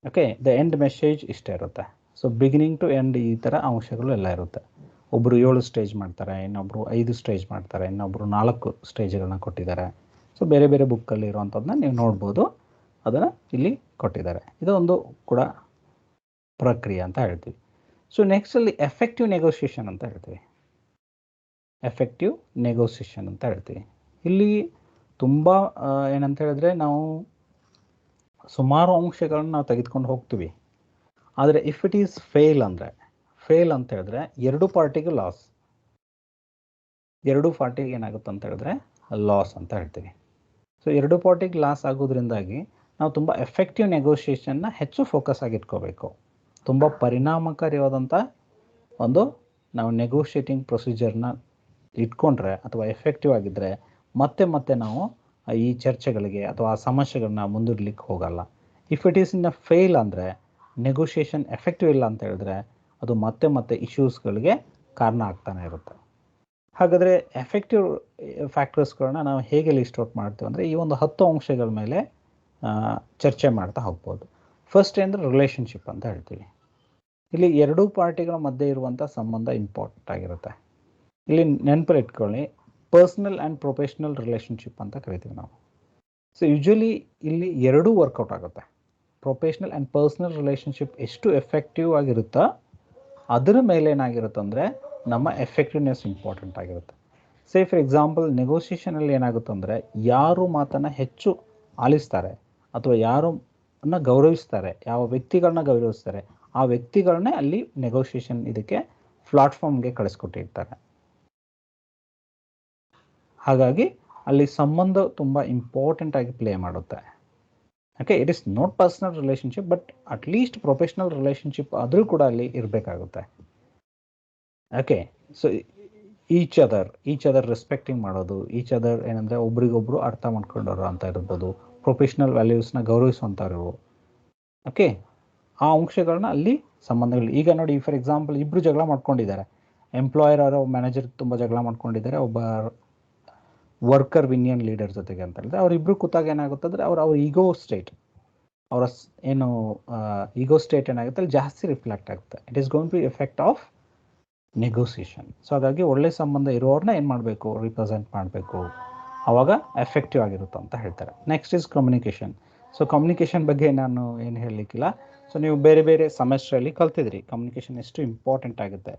ಓಕೆ, ದ ಎಂಡ್ ಮೆಸೇಜ್ ಇಷ್ಟೇ ಇರುತ್ತೆ. ಸೊ ಬಿಗಿನಿಂಗ್ ಟು ಎಂಡ್ ಈ ಥರ ಅಂಶಗಳು ಎಲ್ಲ ಇರುತ್ತೆ. ಒಬ್ಬರು 7 ಸ್ಟೇಜ್ ಮಾಡ್ತಾರೆ, ಇನ್ನೊಬ್ಬರು 5 ಸ್ಟೇಜ್ ಮಾಡ್ತಾರೆ, ಇನ್ನೊಬ್ಬರು 4 ಸ್ಟೇಜ್ಗಳನ್ನ ಕೊಟ್ಟಿದ್ದಾರೆ. ಸೊ ಬೇರೆ ಬೇರೆ ಬುಕ್ಕಲ್ಲಿ ಇರುವಂಥದ್ದನ್ನ ನೀವು ನೋಡ್ಬೋದು, ಅದನ್ನು ಇಲ್ಲಿ ಕೊಟ್ಟಿದ್ದಾರೆ. ಇದು ಒಂದು ಕೂಡ ಪ್ರಕ್ರಿಯೆ ಅಂತ ಹೇಳ್ತೀವಿ. ಸೊ ನೆಕ್ಸ್ಟಲ್ಲಿ ಎಫೆಕ್ಟಿವ್ ನೆಗೋಷಿಯೇಷನ್ ಅಂತ ಹೇಳ್ತೀವಿ. ಎಫೆಕ್ಟಿವ್ ನೆಗೋಷಿಯೇಷನ್ ಅಂತ ಹೇಳ್ತೀವಿ. ಇಲ್ಲಿ ತುಂಬ ಏನಂತ ಹೇಳಿದ್ರೆ ನಾವು ಸುಮಾರು ಅಂಶಗಳನ್ನ ನಾವು ತೆಗೆದುಕೊಂಡು ಹೋಗ್ತೀವಿ. ಆದರೆ ಇಫ್ ಇಟ್ ಈಸ್ ಫೇಲ್ ಅಂತ ಹೇಳಿದ್ರೆ ಎರಡು ಪಾರ್ಟಿಗೆ ಲಾಸ್. ಎರಡು ಪಾರ್ಟಿಗೆ ಏನಾಗುತ್ತೆ ಅಂತ ಹೇಳಿದ್ರೆ ಲಾಸ್ ಅಂತ ಹೇಳ್ತೀವಿ. ಸೊ ಎರಡು ಪಾರ್ಟಿಗೆ ಲಾಸ್ ಆಗೋದ್ರಿಂದಾಗಿ ನಾವು ತುಂಬ ಎಫೆಕ್ಟಿವ್ ನೆಗೋಷಿಯೇಷನ್ನ ಹೆಚ್ಚು ಫೋಕಸ್ ಆಗಿಟ್ಕೋಬೇಕು. ತುಂಬ ಪರಿಣಾಮಕಾರಿಯಾದಂಥ ಒಂದು ನಾವು ನೆಗೋಷಿಯೇಟಿಂಗ್ ಪ್ರೊಸೀಜರ್ನ ಇಟ್ಕೊಂಡ್ರೆ ಅಥವಾ ಎಫೆಕ್ಟಿವ್ ಆಗಿದ್ದರೆ ಮತ್ತೆ ನಾವು ಈ ಚರ್ಚೆಗಳಿಗೆ ಅಥವಾ ಆ ಸಮಸ್ಯೆಗಳನ್ನ ಮುಂದೂಡಲಿಕ್ಕೆ ಹೋಗಲ್ಲ. If it is in a fail ಅಂದರೆ ನೆಗೋಷಿಯೇಷನ್ ಎಫೆಕ್ಟಿವ್ ಇಲ್ಲ ಅಂತ ಹೇಳಿದ್ರೆ ಅದು ಮತ್ತೆ ಇಶ್ಯೂಸ್ಗಳಿಗೆ ಕಾರಣ ಆಗ್ತಾನೆ ಇರುತ್ತೆ. ಹಾಗಾದರೆ ಎಫೆಕ್ಟಿವ್ ಫ್ಯಾಕ್ಟರ್ಸ್ಗಳನ್ನ ನಾವು ಹೇಗೆ ಲಿಸ್ಟ್ ಔಟ್ ಮಾಡ್ತೀವಿ ಅಂದರೆ ಈ ಒಂದು 10 ಅಂಶಗಳ ಮೇಲೆ ಚರ್ಚೆ ಮಾಡ್ತಾ ಹೋಗ್ಬೋದು. ಫಸ್ಟ್ ಅಂದರೆ ರಿಲೇಷನ್ಶಿಪ್ ಅಂತ ಹೇಳ್ತೀವಿ. ಇಲ್ಲಿ ಎರಡೂ ಪಾರ್ಟಿಗಳ ಮಧ್ಯೆ ಇರುವಂಥ ಸಂಬಂಧ ಇಂಪಾರ್ಟೆಂಟ್ ಆಗಿರುತ್ತೆ. ಇಲ್ಲಿ ನೆನಪಲ್ಲಿ ಇಟ್ಕೊಳ್ಳಿ, ಪರ್ಸ್ನಲ್ ಆ್ಯಂಡ್ ಪ್ರೊಫೆಷ್ನಲ್ ರಿಲೇಷನ್ಶಿಪ್ ಅಂತ ಕರಿತೀವಿ ನಾವು. ಸೊ ಯೂಶ್ವಲಿ ಇಲ್ಲಿ ಎರಡೂ ವರ್ಕೌಟ್ ಆಗುತ್ತೆ. ಪ್ರೊಫೆಷ್ನಲ್ ಆ್ಯಂಡ್ ಪರ್ಸ್ನಲ್ ರಿಲೇಷನ್ಶಿಪ್ ಎಷ್ಟು ಎಫೆಕ್ಟಿವ್ ಆಗಿರುತ್ತೋ ಅದರ ಮೇಲೆ ಏನಾಗಿರುತ್ತೆ ಅಂದರೆ ನಮ್ಮ ಎಫೆಕ್ಟಿವ್ನೆಸ್ ಇಂಪಾರ್ಟೆಂಟ್ ಆಗಿರುತ್ತೆ. ಸೇ ಫಾರ್ ಎಕ್ಸಾಂಪಲ್ ನೆಗೋಷಿಯೇಷನಲ್ಲಿ ಏನಾಗುತ್ತೆ ಅಂದರೆ ಯಾರು ಮಾತನ್ನು ಹೆಚ್ಚು ಆಲಿಸ್ತಾರೆ ಅಥವಾ ಯಾರನ್ನ ಗೌರವಿಸ್ತಾರೆ, ಯಾವ ವ್ಯಕ್ತಿಗಳನ್ನ ಗೌರವಿಸ್ತಾರೆ ಆ ವ್ಯಕ್ತಿಗಳನ್ನೇ ಅಲ್ಲಿ ನೆಗೋಷಿಯೇಷನ್ ಇದಕ್ಕೆ ಪ್ಲಾಟ್ಫಾರ್ಮ್ಗೆ ಕಳಿಸ್ಕೊಟ್ಟಿರ್ತಾರೆ. ಹಾಗಾಗಿ ಅಲ್ಲಿ ಸಂಬಂಧ ತುಂಬ ಇಂಪಾರ್ಟೆಂಟ್ ಆಗಿ ಪ್ಲೇ ಮಾಡುತ್ತೆ. Okay, it is not personal relationship but at least professional relationship ಆದರೂ ಕೂಡ ಅಲ್ಲಿ ಇರಬೇಕಾಗುತ್ತೆ. Okay, so each other respecting ಮಾಡೋದು, ಈಚ್ ಅದರ್ ಏನಂದರೆ ಒಬ್ರಿಗೊಬ್ರು ಅರ್ಥ ಮಾಡ್ಕೊಂಡವರು ಅಂತ ಇರ್ಬೋದು, ಪ್ರೊಫೆಷ್ನಲ್ ವ್ಯಾಲ್ಯೂಸ್ನ ಗೌರವಿಸುವಂಥವ್ರು. ಓಕೆ, ಆ ಅಂಶಗಳನ್ನ ಅಲ್ಲಿ ಸಂಬಂಧಗಳು. ಈಗ ನೋಡಿ, ಫಾರ್ ಎಕ್ಸಾಂಪಲ್ ಇಬ್ಬರು ಜಗಳ ಮಾಡ್ಕೊಂಡಿದ್ದಾರೆ, ಎಂಪ್ಲಾಯರ್ ಅವರ ಮ್ಯಾನೇಜರ್ ತುಂಬ ಜಗಳ ಮಾಡ್ಕೊಂಡಿದ್ದಾರೆ ಒಬ್ಬ ವರ್ಕರ್ ಯೂನಿಯನ್ ಲೀಡರ್ ಜೊತೆಗೆ ಅಂತ ಹೇಳಿದ್ರೆ ಅವರಿಬ್ಬರು ಕೂತಾಗ ಏನಾಗುತ್ತೆ ಅಂದರೆ ಅವ್ರ ಈಗೋ ಸ್ಟೇಟ್ ಈಗೋ ಸ್ಟೇಟ್ ಏನಾಗುತ್ತೆ ಅಲ್ಲಿ ಜಾಸ್ತಿ ರಿಫ್ಲೆಕ್ಟ್ ಆಗುತ್ತೆ. It is going to effect of negotiation. So ಹಾಗಾಗಿ ಒಳ್ಳೆ ಸಂಬಂಧ ಇರೋರನ್ನ ಏನು ಮಾಡಬೇಕು, ರಿಪ್ರೆಸೆಂಟ್ ಮಾಡಬೇಕು, ಆವಾಗ ಎಫೆಕ್ಟಿವ್ ಆಗಿರುತ್ತೆ ಅಂತ ಹೇಳ್ತಾರೆ. Next is communication. So communication ಬಗ್ಗೆ ನಾನು ಏನು ಹೇಳಲಿಕ್ಕಿಲ್ಲ. ಸೊ ನೀವು ಬೇರೆ ಬೇರೆ ಸೆಮೆಸ್ಟ್ರಲ್ಲಿ ಕಲ್ತಿದ್ರಿ ಕಮ್ಯುನಿಕೇಷನ್ ಎಷ್ಟು ಇಂಪಾರ್ಟೆಂಟ್ ಆಗುತ್ತೆ.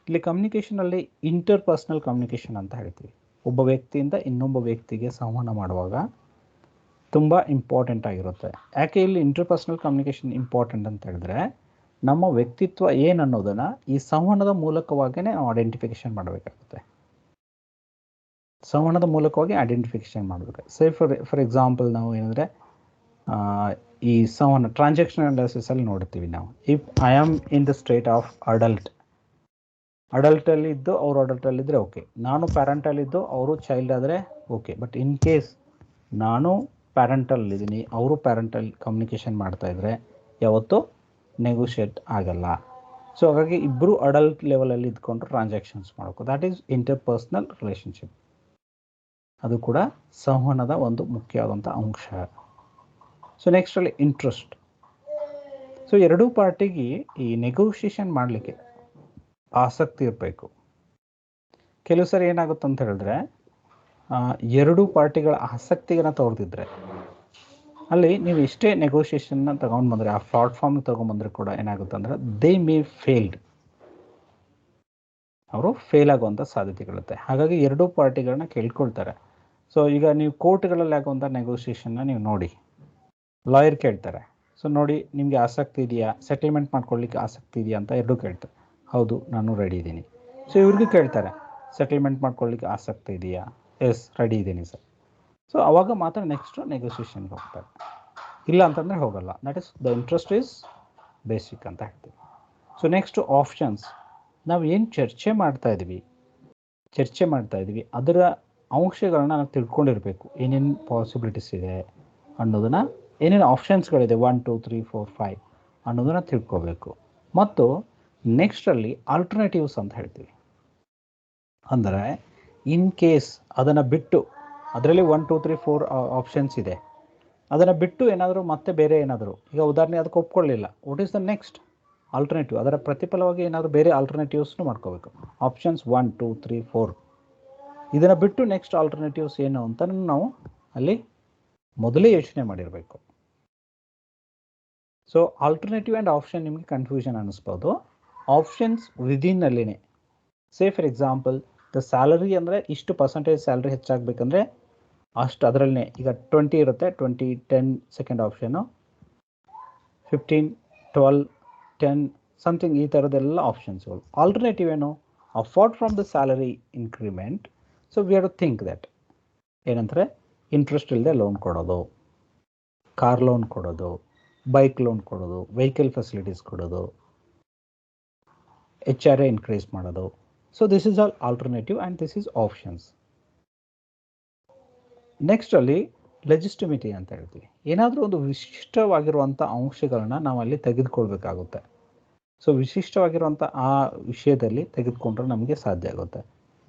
ಇಲ್ಲಿ ಕಮ್ಯುನಿಕೇಷನಲ್ಲಿ ಇಂಟರ್ಪರ್ಸ್ನಲ್ ಕಮ್ಯುನಿಕೇಷನ್ ಅಂತ ಹೇಳ್ತೀವಿ. ಒಬ್ಬ ವ್ಯಕ್ತಿಯಿಂದ ಇನ್ನೊಬ್ಬ ವ್ಯಕ್ತಿಗೆ ಸಂವಹನ ಮಾಡುವಾಗ ತುಂಬ ಇಂಪಾರ್ಟೆಂಟ್ ಆಗಿರುತ್ತೆ. ಯಾಕೆ ಇಲ್ಲಿ ಇಂಟರ್ಪರ್ಸ್ನಲ್ ಕಮ್ಯುನಿಕೇಷನ್ ಇಂಪಾರ್ಟೆಂಟ್ ಅಂತ ಹೇಳಿದ್ರೆ ನಮ್ಮ ವ್ಯಕ್ತಿತ್ವ ಏನು ಅನ್ನೋದನ್ನು ಈ ಸಂವಹನದ ಮೂಲಕವಾಗಿಯೇ ನಾವು ಐಡೆಂಟಿಫಿಕೇಷನ್ ಮಾಡಬೇಕಾಗುತ್ತೆ. ಸಂವಹನದ ಮೂಲಕವಾಗಿ ಐಡೆಂಟಿಫಿಕೇಷನ್ ಮಾಡಬೇಕು. ಸೇ ಫಾರ್ ಎಕ್ಸಾಂಪಲ್ ನಾವು ಏನಂದರೆ ಈ ಸಂವಹನ ಟ್ರಾನ್ಸಾಕ್ಷನ್ ಅನಾಲಿಸಿಸಲ್ಲಿ ನೋಡ್ತೀವಿ ನಾವು. If I am in the state of ಅಡಲ್ಟಲ್ಲಿದ್ದು ಅವರು ಅಡಲ್ಟಲ್ಲಿದ್ದರೆ ಓಕೆ, ನಾನು ಪ್ಯಾರೆಂಟಲ್ಲಿದ್ದು ಅವರು ಚೈಲ್ಡ್ ಆದರೆ ಓಕೆ. ಬಟ್ ಇನ್ ಕೇಸ್ ನಾನು ಪ್ಯಾರೆಂಟಲ್ಲಿದ್ದೀನಿ ಅವರು ಪ್ಯಾರೆಂಟಲ್ ಕಮ್ಯುನಿಕೇಷನ್ ಮಾಡ್ತಾಯಿದ್ರೆ ಯಾವತ್ತೂ ನೆಗೋಷಿಯೇಟ್ ಆಗಲ್ಲ. ಸೊ ಹಾಗಾಗಿ ಇಬ್ಬರು ಅಡಲ್ಟ್ ಲೆವೆಲಲ್ಲಿ ಇದ್ಕೊಂಡು ಟ್ರಾನ್ಸಾಕ್ಷನ್ಸ್ ಮಾಡಬೇಕು. That is interpersonal relationship. ಅದು ಕೂಡ ಸಂವಹನದ ಒಂದು ಮುಖ್ಯವಾದಂಥ ಅಂಶ. So ನೆಕ್ಸ್ಟಲ್ಲಿ interest. ಸೊ ಎರಡೂ ಪಾರ್ಟಿಗೆ ಈ ನೆಗೋಷಿಯೇಷನ್ ಮಾಡಲಿಕ್ಕೆ ಆಸಕ್ತಿ ಇರಬೇಕು. ಕೆಲವು ಸರಿ ಏನಾಗುತ್ತೆ ಅಂತ ಹೇಳಿದ್ರೆ ಎರಡೂ ಪಾರ್ಟಿಗಳ ಆಸಕ್ತಿಗಳನ್ನ ತೋರ್ದಿದ್ರೆ ಅಲ್ಲಿ ನೀವು ಎಷ್ಟೇ ನೆಗೋಷಿಯೇಷನ್ನ ತಗೊಂಡು ಬಂದರೆ, ಆ ಪ್ಲಾಟ್ಫಾರ್ಮ್ಗೆ ತೊಗೊಂಡ್ಬಂದರೆ ಕೂಡ ಏನಾಗುತ್ತೆ ಅಂದರೆ ದೇ ಮೇ ಫೇಲ್ಡ್, ಅವರು ಫೇಲ್ ಆಗುವಂಥ ಸಾಧ್ಯತೆಗಳಿರುತ್ತೆ. ಹಾಗಾಗಿ ಎರಡೂ ಪಾರ್ಟಿಗಳನ್ನ ಕೇಳ್ಕೊಳ್ತಾರೆ. ಸೊ ಈಗ ನೀವು ಕೋರ್ಟ್ಗಳಲ್ಲಿ ಆಗುವಂಥ ನೆಗೋಷಿಯೇಷನ್ನ ನೀವು ನೋಡಿ, ಲಾಯರ್ ಕೇಳ್ತಾರೆ. ಸೊ ನೋಡಿ, ನಿಮಗೆ ಆಸಕ್ತಿ ಇದೆಯಾ, ಸೆಟಲ್ಮೆಂಟ್ ಮಾಡ್ಕೊಳ್ಳಿಕ್ಕೆ ಆಸಕ್ತಿ ಇದೆಯಾ ಅಂತ ಎರಡೂ ಕೇಳ್ತಾರೆ. ಹೌದು, ನಾನು ರೆಡಿ ಇದ್ದೀನಿ. ಸೊ ಇವ್ರಿಗೂ ಕೇಳ್ತಾರೆ, ಸೆಟಲ್ಮೆಂಟ್ ಮಾಡ್ಕೊಳ್ಳಿಕ್ಕೆ ಆಸಕ್ತಿ ಇದೆಯಾ? ಎಸ್, ರೆಡಿ ಇದ್ದೀನಿ ಸರ್. ಸೊ ಅವಾಗ ಮಾತ್ರ ನೆಕ್ಸ್ಟು ನೆಗೋಸಿಯೇಷನ್ಗೆ ಹೋಗ್ತಾರೆ. ಇಲ್ಲ ಅಂತಂದರೆ ಹೋಗಲ್ಲ. That is the interest is basic ಅಂತ ಹೇಳ್ತೀವಿ. So next options. ನಾವು ಏನು ಚರ್ಚೆ ಮಾಡ್ತಾ ಇದ್ವಿ ಅದರ ಅಂಶಗಳನ್ನ ನಾವು ತಿಳ್ಕೊಂಡಿರಬೇಕು. ಏನೇನು ಪಾಸಿಬಿಲಿಟೀಸ್ ಇದೆ ಅನ್ನೋದನ್ನು, ಏನೇನು ಆಪ್ಷನ್ಸ್ಗಳಿದೆ 1 2 3 4 5 ಅನ್ನೋದನ್ನು ತಿಳ್ಕೊಬೇಕು. ಮತ್ತು ನೆಕ್ಸ್ಟಲ್ಲಿ ಆಲ್ಟರ್ನೇಟಿವ್ಸ್ ಅಂತ ಹೇಳ್ತೀವಿ. ಅಂದರೆ ಇನ್ ಕೇಸ್ ಅದನ್ನು ಬಿಟ್ಟು, ಅದರಲ್ಲಿ 1 2 3 4 ಆಪ್ಷನ್ಸ್ ಇದೆ, ಅದನ್ನು ಬಿಟ್ಟು ಏನಾದರೂ ಮತ್ತೆ ಬೇರೆ ಏನಾದರೂ, ಈಗ ಉದಾಹರಣೆ ಅದಕ್ಕೆ ಒಪ್ಕೊಳ್ಳಿಲ್ಲ, what is the next alternative? ಅದರ ಪ್ರತಿಫಲವಾಗಿ ಏನಾದರೂ ಬೇರೆ ಆಲ್ಟರ್ನೇಟಿವ್ಸ್ನು ಮಾಡ್ಕೋಬೇಕು. ಆಪ್ಷನ್ಸ್ 1 2 3 4 ಇದನ್ನು ಬಿಟ್ಟು ನೆಕ್ಸ್ಟ್ ಆಲ್ಟರ್ನೇಟಿವ್ಸ್ ಏನು ಅಂತ ನಾವು ಅಲ್ಲಿ ಮೊದಲೇ ಯೋಚನೆ ಮಾಡಿರಬೇಕು. ಸೊ ಆಲ್ಟರ್ನೇಟಿವ್ ಆ್ಯಂಡ್ ಆಪ್ಷನ್ ನಿಮಗೆ ಕನ್ಫ್ಯೂಷನ್ ಅನ್ನಿಸ್ಬೋದು. ಆಪ್ಷನ್ಸ್ ವಿದಿನ್ನಲ್ಲಿನೇ, say for example the salary ಅಂದರೆ ಇಷ್ಟು ಪರ್ಸೆಂಟೇಜ್ ಸ್ಯಾಲರಿ ಹೆಚ್ಚಾಗಬೇಕಂದ್ರೆ ಅಷ್ಟು, ಅದರಲ್ಲೇ ಈಗ 20 ಇರುತ್ತೆ, 20 10 ಸೆಕೆಂಡ್ ಆಪ್ಷನು, 15 12 10 ಸಮಥಿಂಗ್, ಈ ಥರದ್ದೆಲ್ಲ ಆಪ್ಷನ್ಸ್ಗಳು. ಆಲ್ಟರ್ನೇಟಿವ್ ಏನು? Apart from the salary increment, so we have to think that ಏನಂದರೆ ಇಂಟ್ರೆಸ್ಟ್ ಇಲ್ಲದೆ ಲೋನ್ ಕೊಡೋದು, ಕಾರ್ ಲೋನ್ ಕೊಡೋದು, ಬೈಕ್ ಲೋನ್ ಕೊಡೋದು, ವೆಹಿಕಲ್ ಫೆಸಿಲಿಟೀಸ್ ಕೊಡೋದು, HRA ಇನ್ಕ್ರೀಸ್ ಮಾಡೋದು. So this is all alternative and this is options. ನೆಕ್ಸ್ಟಲ್ಲಿ legitimacy ಅಂತ ಹೇಳ್ತೀವಿ. ಏನಾದರೂ ಒಂದು ವಿಶಿಷ್ಟವಾಗಿರುವಂಥ ಅಂಶಗಳನ್ನ ನಾವು ಅಲ್ಲಿ ತೆಗೆದುಕೊಳ್ಬೇಕಾಗುತ್ತೆ. ಸೊ ವಿಶಿಷ್ಟವಾಗಿರುವಂಥ ಆ ವಿಷಯದಲ್ಲಿ ತೆಗೆದುಕೊಂಡ್ರೆ ನಮಗೆ ಸಾಧ್ಯ ಆಗುತ್ತೆ.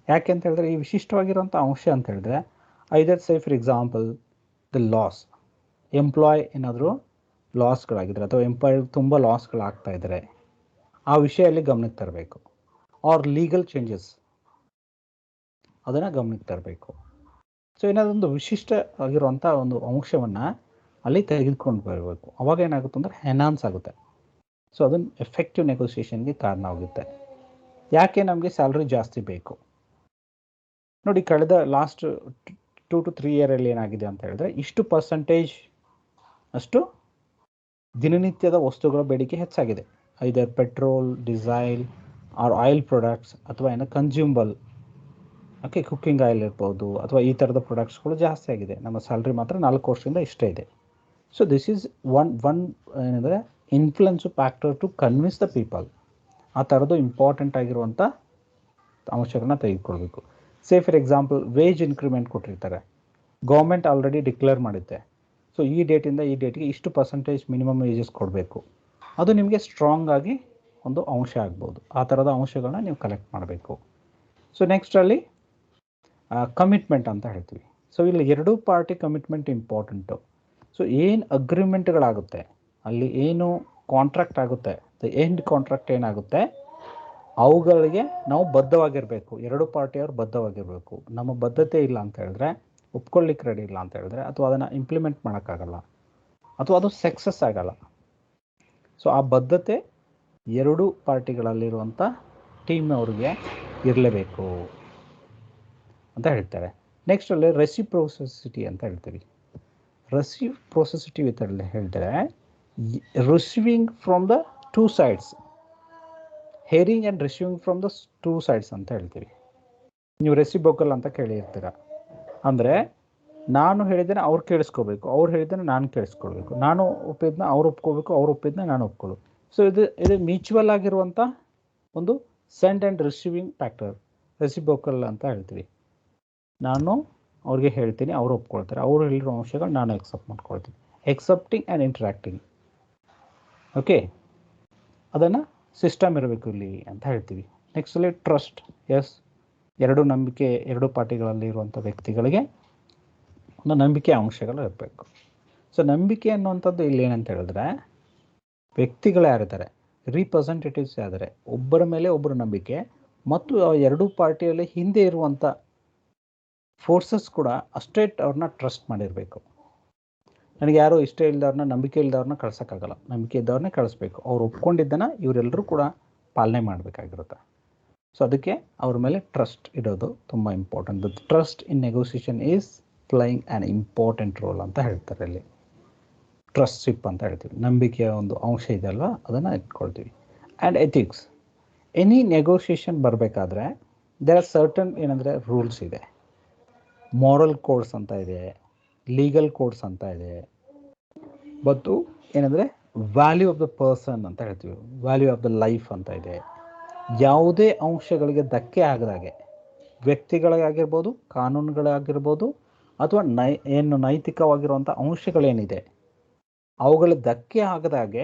ಯಾಕೆ ಅಂತ ಹೇಳಿದ್ರೆ, ಈ ವಿಶಿಷ್ಟವಾಗಿರುವಂಥ ಅಂಶ ಅಂತ ಹೇಳಿದ್ರೆ, either say for example the loss, employee ಏನಾದರೂ ಲಾಸ್ಗಳಾಗಿದ್ದಾರೆ ಅಥವಾ ಎಂಪ್ಲಾಯ್ ತುಂಬ ಲಾಸ್ಗಳಾಗ್ತಾ ಇದ್ದಾರೆ, ಆ ವಿಷಯದಲ್ಲಿ ಗಮನಕ್ಕೆ ತರಬೇಕು. ಆರ್ ಲೀಗಲ್ ಚೇಂಜಸ್, ಅದನ್ನು ಗಮನಕ್ಕೆ ತರಬೇಕು. ಸೊ ಏನಾದೊಂದು ವಿಶಿಷ್ಟ ಆಗಿರುವಂಥ ಒಂದು ಅಂಶವನ್ನು ಅಲ್ಲಿ ತೆಗೆದುಕೊಂಡು ಬರಬೇಕು. ಅವಾಗ ಏನಾಗುತ್ತೆ ಅಂದರೆ ಎನ್ಹಾನ್ಸ್ ಆಗುತ್ತೆ. ಸೊ ಅದನ್ನು ಎಫೆಕ್ಟಿವ್ ನೆಗೋಸಿಯೇಷನ್ಗೆ ಕಾರಣ ಆಗುತ್ತೆ. ಯಾಕೆ ನಮಗೆ ಸ್ಯಾಲ್ರಿ ಜಾಸ್ತಿ ಬೇಕು ನೋಡಿ, ಕಳೆದ ಲಾಸ್ಟ್ 2 to 3 ಇಯರಲ್ಲಿ ಏನಾಗಿದೆ ಅಂತ ಹೇಳಿದ್ರೆ, ಇಷ್ಟು ಪರ್ಸೆಂಟೇಜ್ ಅಷ್ಟು ದಿನನಿತ್ಯದ ವಸ್ತುಗಳ ಬೇಡಿಕೆ ಹೆಚ್ಚಾಗಿದೆ. Either petrol, diesel or oil products, ಅಥವಾ ಏನೋ ಕನ್ಸ್ಯೂಮಬಲ್, ಓಕೆ, ಕುಕ್ಕಿಂಗ್ ಆಯಿಲ್ ಇರ್ಬೋದು, ಅಥವಾ ಈ ಥರದ ಪ್ರಾಡಕ್ಟ್ಸ್ಗಳು ಜಾಸ್ತಿ ಆಗಿದೆ. ನಮ್ಮ ಸ್ಯಾಲ್ರಿ ಮಾತ್ರ 4 ವರ್ಷದಿಂದ ಇಷ್ಟೇ ಇದೆ. ಸೊ ದಿಸ್ ಈಸ್ ಒನ್ ಏನಂದರೆ influence factor to convince the people. ಆ ಥರದ್ದು ಇಂಪಾರ್ಟೆಂಟ್ ಆಗಿರುವಂಥ ಅಂಶಗಳನ್ನ ತೆಗೆದುಕೊಳ್ಬೇಕು. Say for example wage increment ಕೊಟ್ಟಿರ್ತಾರೆ, ಗೌರ್ಮೆಂಟ್ ಆಲ್ರೆಡಿ ಡಿಕ್ಲೇರ್ ಮಾಡುತ್ತೆ. ಸೊ ಈ ಡೇಟಿಂದ ಈ ಡೇಟ್ಗೆ ಇಷ್ಟು ಪರ್ಸೆಂಟೇಜ್ ಮಿನಿಮಮ್ ವೇಜಸ್ ಕೊಡಬೇಕು. ಅದು ನಿಮಗೆ ಸ್ಟ್ರಾಂಗ್ ಆಗಿ ಒಂದು ಅಂಶ ಆಗ್ಬೋದು. ಆ ಥರದ ಅಂಶಗಳನ್ನ ನೀವು ಕಲೆಕ್ಟ್ ಮಾಡಬೇಕು. ಸೊ ನೆಕ್ಸ್ಟಲ್ಲಿ ಕಮಿಟ್ಮೆಂಟ್ ಅಂತ ಹೇಳ್ತೀವಿ. ಸೊ ಇಲ್ಲಿ ಎರಡೂ ಪಾರ್ಟಿ ಕಮಿಟ್ಮೆಂಟ್ ಇಂಪಾರ್ಟೆಂಟು. ಸೊ ಏನು ಅಗ್ರಿಮೆಂಟ್ಗಳಾಗುತ್ತೆ, ಅಲ್ಲಿ ಏನು ಕಾಂಟ್ರಾಕ್ಟ್ ಆಗುತ್ತೆ, ದ ಎಂಡ್ ಕಾಂಟ್ರಾಕ್ಟ್ ಏನಾಗುತ್ತೆ, ಅವುಗಳಿಗೆ ನಾವು ಬದ್ಧವಾಗಿರಬೇಕು. ಎರಡು ಪಾರ್ಟಿಯವರು ಬದ್ಧವಾಗಿರಬೇಕು. ನಮ್ಮ ಬದ್ಧತೆ ಇಲ್ಲ ಅಂತ ಹೇಳಿದ್ರೆ, ಒಪ್ಕೊಳ್ಳಿಕ್ಕೆ ರೆಡಿ ಇಲ್ಲ ಅಂತ ಹೇಳಿದ್ರೆ, ಅಥವಾ ಅದನ್ನು ಇಂಪ್ಲಿಮೆಂಟ್ ಮಾಡೋಕ್ಕಾಗಲ್ಲ, ಅಥವಾ ಅದು ಸಕ್ಸಸ್ ಆಗಲ್ಲ. ಸೊ ಆ ಬದ್ಧತೆ ಎರಡೂ ಪಾರ್ಟಿಗಳಲ್ಲಿರುವಂಥ ಟೀಮ್ ಅವ್ರಿಗೆ ಇರಲೇಬೇಕು ಅಂತ ಹೇಳ್ತಾರೆ. ನೆಕ್ಸ್ಟಲ್ಲಿ ರೆಸಿಪ್ರೋಸಿಟಿ ಅಂತ ಹೇಳ್ತೀವಿ. ರೆಸಿಪ್ರೋಸಿಟಿ ವಿತ್ ಹೇಳಿದ್ರೆ, receiving from the two sides, hearing and receiving from the two sides ಅಂತ ಹೇಳ್ತೀವಿ. ನೀವು ರೆಸಿಬೋಕಲ್ ಅಂತ ಕೇಳಿರ್ತೀರ. ಅಂದರೆ ನಾನು ಹೇಳಿದ್ದೇನೆ ಅವ್ರು ಕೇಳಿಸ್ಕೋಬೇಕು, ಅವ್ರು ಹೇಳಿದ್ದೇನೆ ನಾನು ಕೇಳಿಸ್ಕೊಳ್ಬೇಕು, ನಾನು ಒಪ್ಪಿದ್ದನ್ನ ಅವ್ರು ಒಪ್ಕೋಬೇಕು, ಅವ್ರು ಒಪ್ಪಿದ್ದನ್ನ ನಾನು ಒಪ್ಕೊಳ್ಳೋದು. ಸೊ ಇದು ಮ್ಯೂಚುವಲ್ ಆಗಿರುವಂಥ ಒಂದು ಸೆಂಡ್ ಆ್ಯಂಡ್ ರಿಸೀವಿಂಗ್ ಫ್ಯಾಕ್ಟರ್, ರೆಸಿಬೋಕಲ್ ಅಂತ ಹೇಳ್ತೀವಿ. ನಾನು ಅವ್ರಿಗೆ ಹೇಳ್ತೀನಿ, ಅವರು ಒಪ್ಕೊಳ್ತಾರೆ, ಅವರು ಹೇಳಿರೋ ಅಂಶಗಳು ನಾನು ಎಕ್ಸೆಪ್ಟ್ ಮಾಡ್ಕೊಳ್ತೀನಿ. ಎಕ್ಸೆಪ್ಟಿಂಗ್ ಆ್ಯಂಡ್ ಇಂಟ್ರಾಕ್ಟಿಂಗ್, ಓಕೆ, ಅದನ್ನು ಸಿಸ್ಟಮ್ ಇರಬೇಕು ಇಲ್ಲಿ ಅಂತ ಹೇಳ್ತೀವಿ. ನೆಕ್ಸ್ಟಲ್ಲಿ ಟ್ರಸ್ಟ್. ಎಸ್, ಎರಡು ಪಾರ್ಟಿಗಳಲ್ಲಿ ಇರುವಂಥ ವ್ಯಕ್ತಿಗಳಿಗೆ ಒಂದು ನಂಬಿಕೆ ಅಂಶಗಳು ಇರಬೇಕು. ಸೊ ನಂಬಿಕೆ ಅನ್ನುವಂಥದ್ದು ಇಲ್ಲಿ ಏನಂತ ಹೇಳಿದ್ರೆ, ವ್ಯಕ್ತಿಗಳು ಯಾರಿದ್ದಾರೆ, ರಿಪ್ರೆಸೆಂಟೇಟಿವ್ಸ್ ಯಾರಿದ್ದಾರೆ, ಒಬ್ಬರ ಮೇಲೆ ಒಬ್ಬರ ನಂಬಿಕೆ, ಮತ್ತು ಎರಡೂ ಪಾರ್ಟಿಯಲ್ಲಿ ಹಿಂದೆ ಇರುವಂಥ ಫೋರ್ಸಸ್ ಕೂಡ ಅಷ್ಟೇ ಅವ್ರನ್ನ ಟ್ರಸ್ಟ್ ಮಾಡಿರಬೇಕು. ನನಗೆ ಯಾರೋ ಇಷ್ಟ ಇಲ್ಲದವ್ರನ್ನ, ನಂಬಿಕೆ ಇಲ್ಲದವ್ರನ್ನ ಕಳ್ಸೋಕ್ಕಾಗಲ್ಲ, ನಂಬಿಕೆ ಇದ್ದವ್ರನ್ನೇ ಕಳಿಸ್ಬೇಕು. ಅವ್ರು ಒಪ್ಕೊಂಡಿದ್ದನ್ನು ಇವರೆಲ್ಲರೂ ಕೂಡ ಪಾಲನೆ ಮಾಡಬೇಕಾಗಿರುತ್ತೆ. ಸೊ ಅದಕ್ಕೆ ಅವ್ರ ಮೇಲೆ ಟ್ರಸ್ಟ್ ಇಡೋದು ತುಂಬ important. The trust in negotiation is playing an important role ಅಂತ ಹೇಳ್ತಾರೆ ಇಲ್ಲಿ. ಟ್ರಸ್ಟ್ಶಿಪ್ ಅಂತ ಹೇಳ್ತೀವಿ, ನಂಬಿಕೆಯ ಒಂದು ಅಂಶ ಇದೆ ಅಲ್ವಾ, ಅದನ್ನು ಇಟ್ಕೊಳ್ತೀವಿ. ಆ್ಯಂಡ್ ಎಥಿಕ್ಸ್, ಎನಿ ನೆಗೋಷಿಯೇಷನ್ ಬರಬೇಕಾದ್ರೆ ದೇರ್ ಆರ್ ಸರ್ಟನ್ ಏನಂದರೆ ರೂಲ್ಸ್ ಇದೆ, ಮಾರಲ್ ಕೋಡ್ಸ್ ಅಂತ ಇದೆ, ಲೀಗಲ್ ಕೋಡ್ಸ್ ಅಂತ ಇದೆ, ಮತ್ತು ಏನಂದರೆ ವ್ಯಾಲ್ಯೂ ಆಫ್ ದ ಪರ್ಸನ್ ಅಂತ ಹೇಳ್ತೀವಿ, ವ್ಯಾಲ್ಯೂ ಆಫ್ ದ ಲೈಫ್ ಅಂತ ಇದೆ. ಯಾವುದೇ ಅಂಶಗಳಿಗೆ ಧಕ್ಕೆ ಆಗದಾಗೆ, ವ್ಯಕ್ತಿಗಳಿಗಾಗಿರ್ಬೋದು, ಕಾನೂನುಗಳಾಗಿರ್ಬೋದು, ಅಥವಾ ನೈತಿಕವಾಗಿರುವಂಥ ಅಂಶಗಳೇನಿದೆ ಅವುಗಳ ಧಕ್ಕೆ ಆಗದಾಗೆ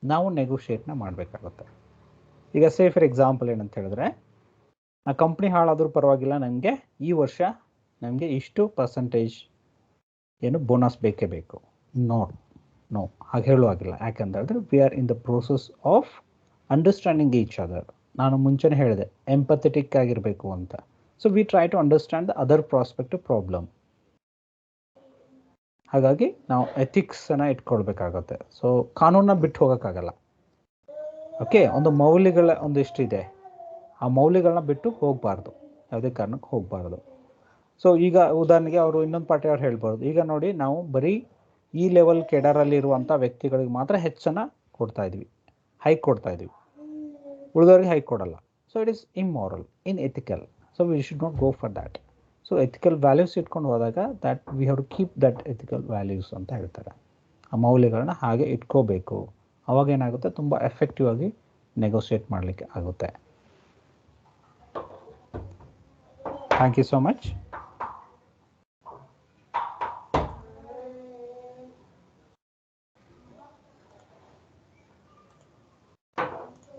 ನಾವು ನೆಗೋಷಿಯೇಟ್ನ ಮಾಡಬೇಕಾಗುತ್ತೆ. ಈಗ ಸೇ ಫಾರ್ ಎಕ್ಸಾಂಪಲ್ ಏನಂತ ಹೇಳಿದ್ರೆ, ಆ ಕಂಪ್ನಿ ಹಾಳಾದರೂ ಪರವಾಗಿಲ್ಲ, ನನಗೆ ಈ ವರ್ಷ ನಮಗೆ ಇಷ್ಟು ಪರ್ಸೆಂಟೇಜ್ ಏನು ಬೋನಸ್ ಬೇಕೇ ಬೇಕು. ನೋ ಹಾಗೆ ಹೇಳುವಾಗಿಲ್ಲ. ಯಾಕಂತಂದರೆ we are in the process of understanding each other. ನಾನು ಮುಂಚೆನೇ ಹೇಳಿದೆ ಎಂಪಥೆಟಿಕ್ ಆಗಿರಬೇಕು ಅಂತ. So we try to understand the other prospective problem. ಹಾಗಾಗಿ ನಾವು ಎಥಿಕ್ಸನ್ನು ಇಟ್ಕೊಳ್ಬೇಕಾಗತ್ತೆ. ಸೊ ಕಾನೂನನ್ನ ಬಿಟ್ಟು ಹೋಗೋಕ್ಕಾಗಲ್ಲ. ಓಕೆ, ಒಂದು ಮೌಲ್ಯಗಳ ಒಂದಿಷ್ಟಿದೆ, ಆ ಮೌಲ್ಯಗಳನ್ನ ಬಿಟ್ಟು ಹೋಗಬಾರ್ದು, ಯಾವುದೇ ಕಾರಣಕ್ಕೆ ಹೋಗಬಾರ್ದು. ಸೊ ಈಗ ಉದಾಹರಣೆಗೆ ಅವರು ಇನ್ನೊಂದು ಪಾರ್ಟಿ ಅವ್ರು ಹೇಳ್ಬಾರ್ದು, ಈಗ ನೋಡಿ ನಾವು ಬರೀ ಈ ಲೆವೆಲ್ ಕೆಡರಲ್ಲಿರುವಂಥ ವ್ಯಕ್ತಿಗಳಿಗೆ ಮಾತ್ರ ಹೆಚ್ಚನ್ನು ಕೊಡ್ತಾ ಇದ್ವಿ, ಹೈಕ್ ಕೊಡ್ತಾ ಇದ್ವಿ, ಉಳಿದವ್ರಿಗೆ ಹೈಕ್ ಕೊಡಲ್ಲ. So it is immoral, ethical. So we should not go for that. So ethical values ಇಟ್ಕೊಂಡು ಹೋದಾಗ that we have to keep that ethical values ಅಂತ ಹೇಳ್ತಾರೆ. ಆ ಮೌಲ್ಯಗಳನ್ನ ಹಾಗೆ ಇಟ್ಕೋಬೇಕು. ಅವಾಗ ಏನಾಗುತ್ತೆ, ತುಂಬ ಎಫೆಕ್ಟಿವ್ ಆಗಿ ನೆಗೋಷಿಯೇಟ್ ಮಾಡಲಿಕ್ಕೆ ಆಗುತ್ತೆ. Thank you so much.